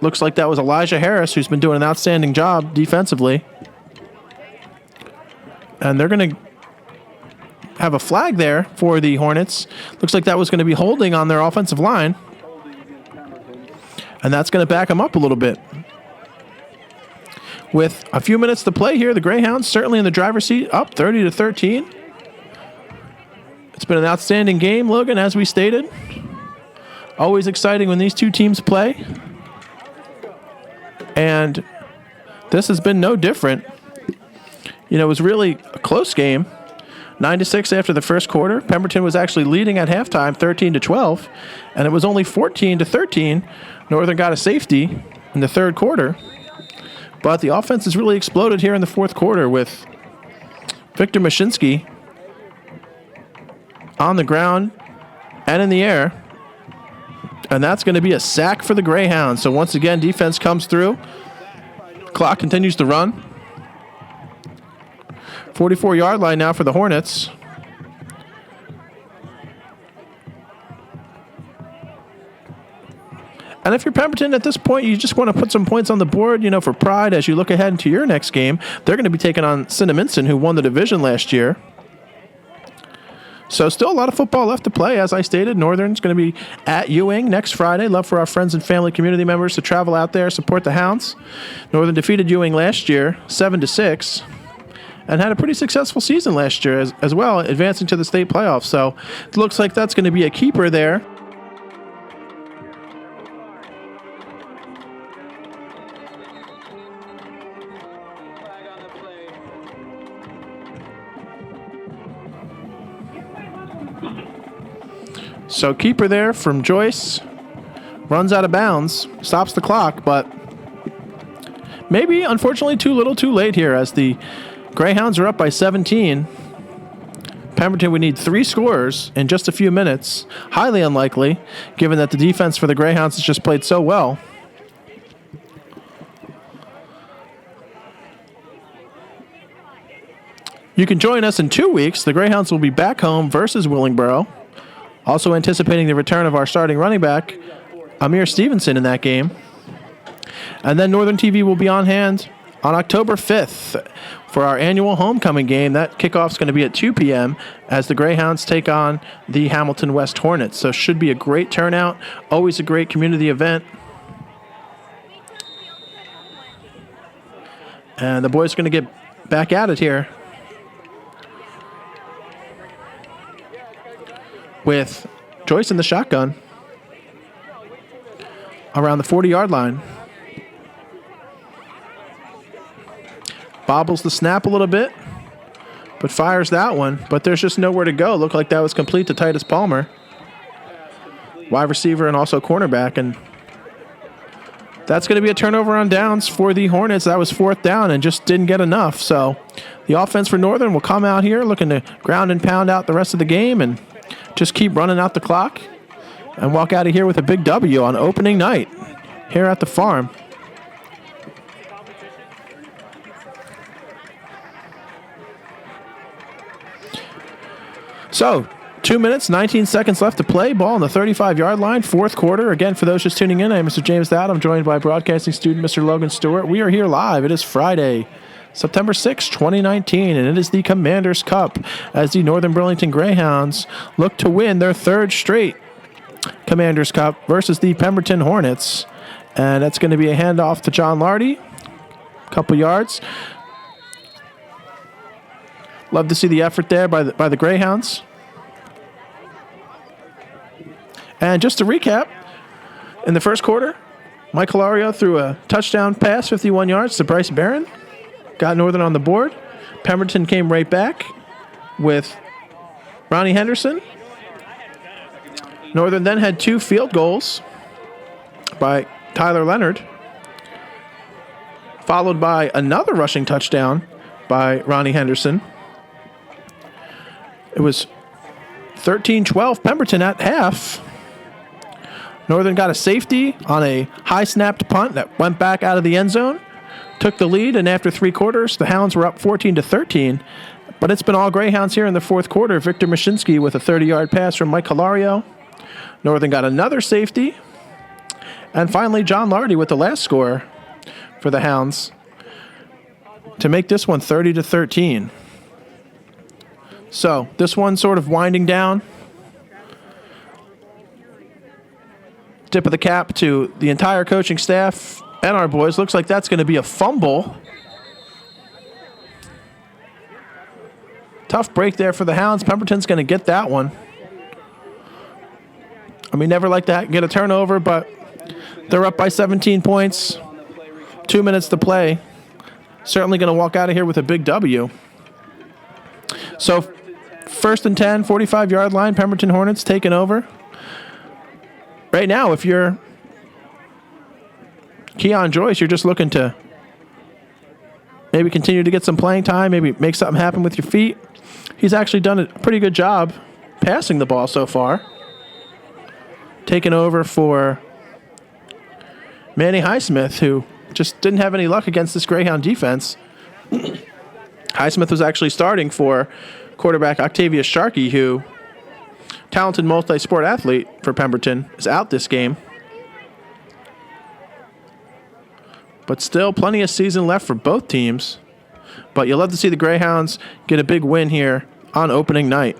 Looks like that was Elijah Harris, who's been doing an outstanding job defensively. And they're going to have a flag there for the Hornets. Looks like that was going to be holding on their offensive line. And that's going to back them up a little bit. With a few minutes to play here, the Greyhounds certainly in the driver's seat, up 30-13. It's been an outstanding game, Logan, as we stated. Always exciting when these two teams play. And this has been no different. It was really a close game. 9-6 after the first quarter. Pemberton was actually leading at halftime, 13-12. And it was only 14-13. Northern got a safety in the third quarter. But the offense has really exploded here in the fourth quarter with Victor Mashinsky on the ground and in the air. And that's going to be a sack for the Greyhounds. So once again, defense comes through. Clock continues to run. 44-yard line now for the Hornets. And if you're Pemberton at this point, you just want to put some points on the board, for pride as you look ahead into your next game. They're going to be taking on Cinnaminson, who won the division last year. So still a lot of football left to play. As I stated, Northern's going to be at Ewing next Friday. Love for our friends and family community members to travel out there, support the Hounds. Northern defeated Ewing last year, 7-6, and had a pretty successful season last year as well, advancing to the state playoffs. So it looks like that's going to be a keeper there. So keeper there from Joyce. Runs out of bounds. Stops the clock, but maybe, unfortunately, too little too late here as the Greyhounds are up by 17. Pemberton would need 3 scores in just a few minutes. Highly unlikely, given that the defense for the Greyhounds has just played so well. You can join us in 2 weeks. The Greyhounds will be back home versus Willingboro. Also anticipating the return of our starting running back, Amir Stevenson, in that game. And then Northern TV will be on hand on October 5th for our annual homecoming game. That kickoff's going to be at 2 p.m. as the Greyhounds take on the Hamilton West Hornets. So should be a great turnout. Always a great community event. And the boys are going to get back at it here with Joyce in the shotgun around the 40-yard line. Bobbles the snap a little bit, but fires that one. But there's just nowhere to go. Looked like that was complete to Titus Palmer, wide receiver and also cornerback. And that's going to be a turnover on downs for the Hornets. That was 4th down and just didn't get enough. So the offense for Northern will come out here looking to ground and pound out the rest of the game and just keep running out the clock and walk out of here with a big W on opening night here at the farm. So, 2 minutes, 19 seconds left to play. Ball on the 35-yard line, 4th quarter. Again, for those just tuning in, I'm Mr. James Dowd. I'm joined by broadcasting student Mr. Logan Stewart. We are here live. It is Friday, September 6, 2019, and it is the Commanders Cup as the Northern Burlington Greyhounds look to win their 3rd straight Commanders Cup versus the Pemberton Hornets. And that's going to be a handoff to John Lardy, a couple yards. Love to see the effort there by the Greyhounds. And just to recap, in the first quarter, Mike Caloiaro threw a touchdown pass, 51 yards, to Bryce Barron. Got Northern on the board. Pemberton came right back with Ronnie Henderson. Northern then had 2 field goals by Tyler Leonard, followed by another rushing touchdown by Ronnie Henderson. It was 13-12 Pemberton at half. Northern got a safety on a high snapped punt that went back out of the end zone. Took the lead, and after 3 quarters, the Hounds were up 14-13. But it's been all Greyhounds here in the 4th quarter. Victor Mashinsky with a 30-yard pass from Mike Caloiaro. Northern got another safety. And finally, John Lardy with the last score for the Hounds to make this one 30-13. So this one sort of winding down. Tip of the cap to the entire coaching staff and our boys. Looks like that's going to be a fumble. Tough break there for the Hounds. Pemberton's going to get that one. I mean, never like to get a turnover, but they're up by 17 points. 2 minutes to play. Certainly going to walk out of here with a big W. So, 1st and 10, 45-yard line. Pemberton Hornets taking over. Right now, if you're Keon Joyce, you're just looking to maybe continue to get some playing time, maybe make something happen with your feet. He's actually done a pretty good job passing the ball so far. Taking over for Manny Highsmith, who just didn't have any luck against this Greyhound defense. Highsmith was actually starting for quarterback Octavius Sharkey, who, talented multi-sport athlete for Pemberton, is out this game. But still plenty of season left for both teams. But you'll love to see the Greyhounds get a big win here on opening night.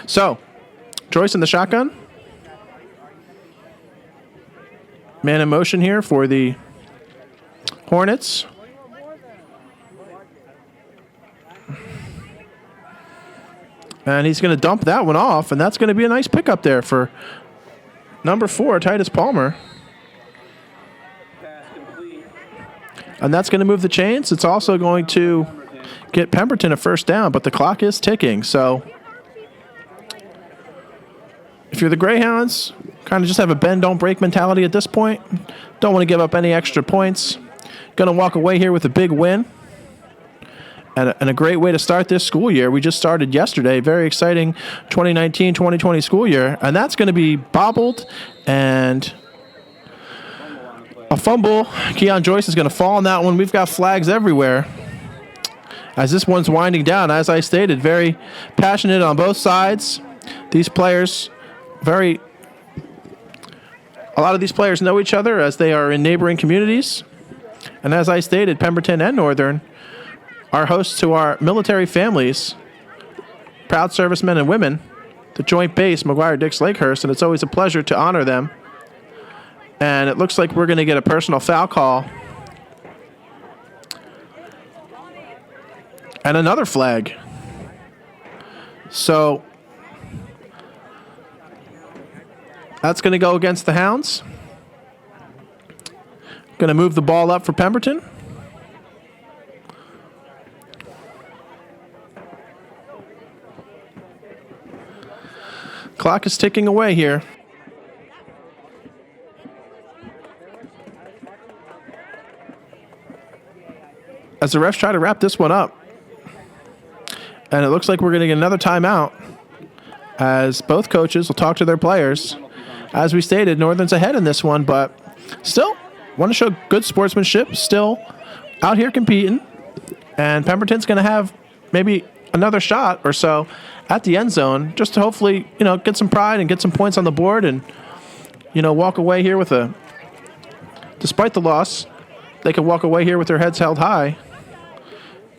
So, Joyce in the shotgun. Man in motion here for the Hornets. And he's going to dump that one off, and that's going to be a nice pickup there for number 4, Titus Palmer. And that's going to move the chains. It's also going to get Pemberton a first down, but the clock is ticking. So if you're the Greyhounds, kind of just have a bend, don't break mentality at this point. Don't want to give up any extra points. Going to walk away here with a big win. And a great way to start this school year. We just started yesterday. Very exciting 2019-2020 school year. And that's going to be bobbled and a fumble. Keon Joyce is going to fall on that one. We've got flags everywhere as this one's winding down. As I stated, very passionate on both sides. These players, a lot of these players know each other as they are in neighboring communities. And as I stated, Pemberton and Northern are hosts to our military families, proud servicemen and women, the Joint Base, McGuire-Dix Lakehurst, and it's always a pleasure to honor them. And it looks like we're going to get a personal foul call. And another flag. So that's going to go against the Hounds. Going to move the ball up for Pemberton. Clock is ticking away here. As the refs try to wrap this one up. And it looks like we're going to get another timeout as both coaches will talk to their players. As we stated, Northern's ahead in this one, but still want to show good sportsmanship, still out here competing. And Pemberton's going to have maybe another shot or so at the end zone just to hopefully, get some pride and get some points on the board and, walk away here with despite the loss, they can walk away here with their heads held high.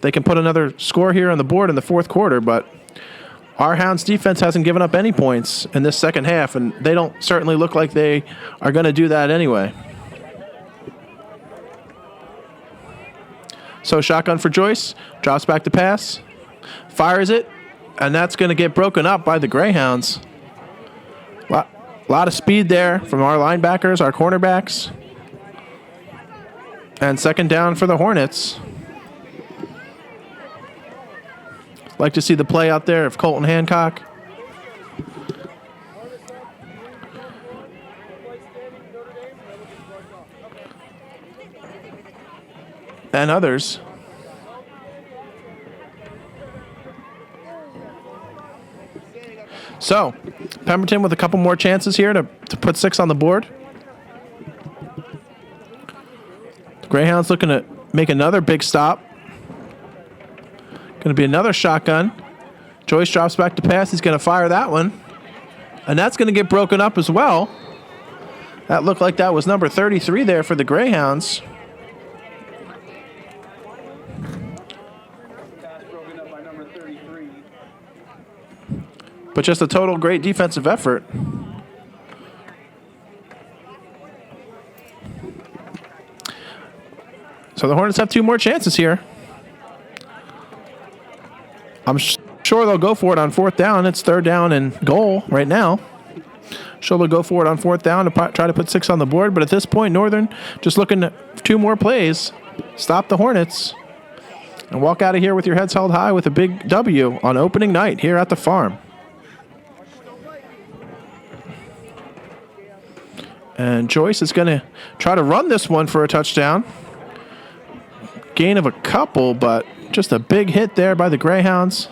They can put another score here on the board in the fourth quarter, but our Hounds defense hasn't given up any points in this second half, and they don't certainly look like they are going to do that anyway. So shotgun for Joyce, drops back to pass, fires it, and that's going to get broken up by the Greyhounds. A lot of speed there from our linebackers, our cornerbacks. And second down for the Hornets. Like to see the play out there of Colton Hancock. And others. So, Pemberton with a couple more chances here to put 6 on the board. The Greyhounds looking to make another big stop. Going to be another shotgun. Joyce drops back to pass. He's going to fire that one. And that's going to get broken up as well. That looked like that was number 33 there for the Greyhounds. Pass broken up by number 33. But just a total great defensive effort. So the Hornets have 2 more chances here. I'm sure they'll go for it on 4th down. It's 3rd down and goal right now. Sure they'll go for it on 4th down to try to put 6 on the board. But at this point, Northern just looking at 2 more plays. Stop the Hornets. And walk out of here with your heads held high with a big W on opening night here at the farm. And Joyce is going to try to run this one for a touchdown. Gain of a couple, but just a big hit there by the Greyhounds.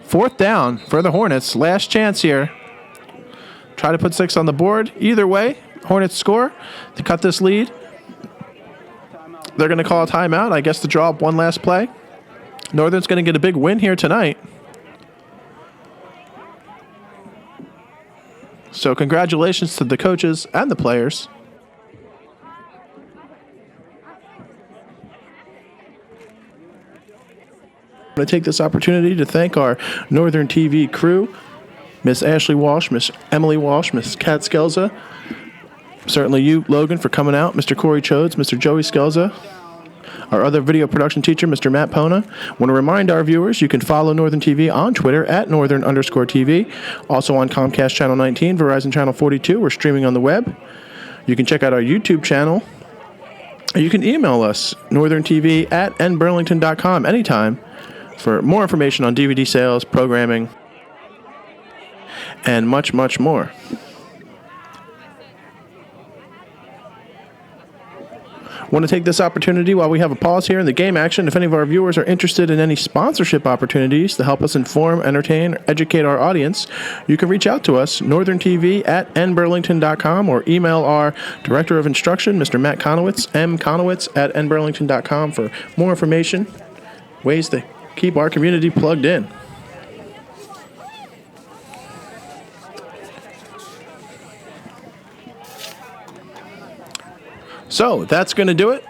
4th down for the Hornets. Last chance here. Try to put 6 on the board. Either way, Hornets score to cut this lead. They're going to call a timeout, I guess, to draw up one last play. Northern's going to get a big win here tonight. So So congratulations to the coaches and the players. I'm going to take this opportunity to thank our Northern TV crew, Miss Ashley Walsh, Miss Emily Walsh, Miss Kat Skelza. Certainly you, Logan, for coming out. Mr. Corey Chodes, Mr. Joey Skelza. Our other video production teacher, Mr. Matt Pona. Want to remind our viewers you can follow Northern TV on Twitter at Northern_TV. Also on Comcast Channel 19, Verizon Channel 42. We're streaming on the web. You can check out our YouTube channel. You can email us, northerntv@nburlington.com anytime for more information on DVD sales, programming, and much, much more. Want to take this opportunity while we have a pause here in the game action. If any of our viewers are interested in any sponsorship opportunities to help us inform, entertain, or educate our audience, you can reach out to us, northerntv@nburlington.com, or email our Director of Instruction, Mr. Matt Conowitz, mconowitz@nburlington.com for more information, ways to keep our community plugged in. So that's going to do it.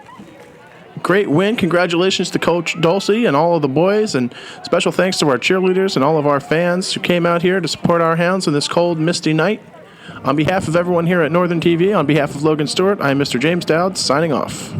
Great win. Congratulations to Coach Dolci and all of the boys, and special thanks to our cheerleaders and all of our fans who came out here to support our Hounds on this cold, misty night. On behalf of everyone here at Northern TV, on behalf of Logan Stewart, I'm Mr. James Dowd, signing off.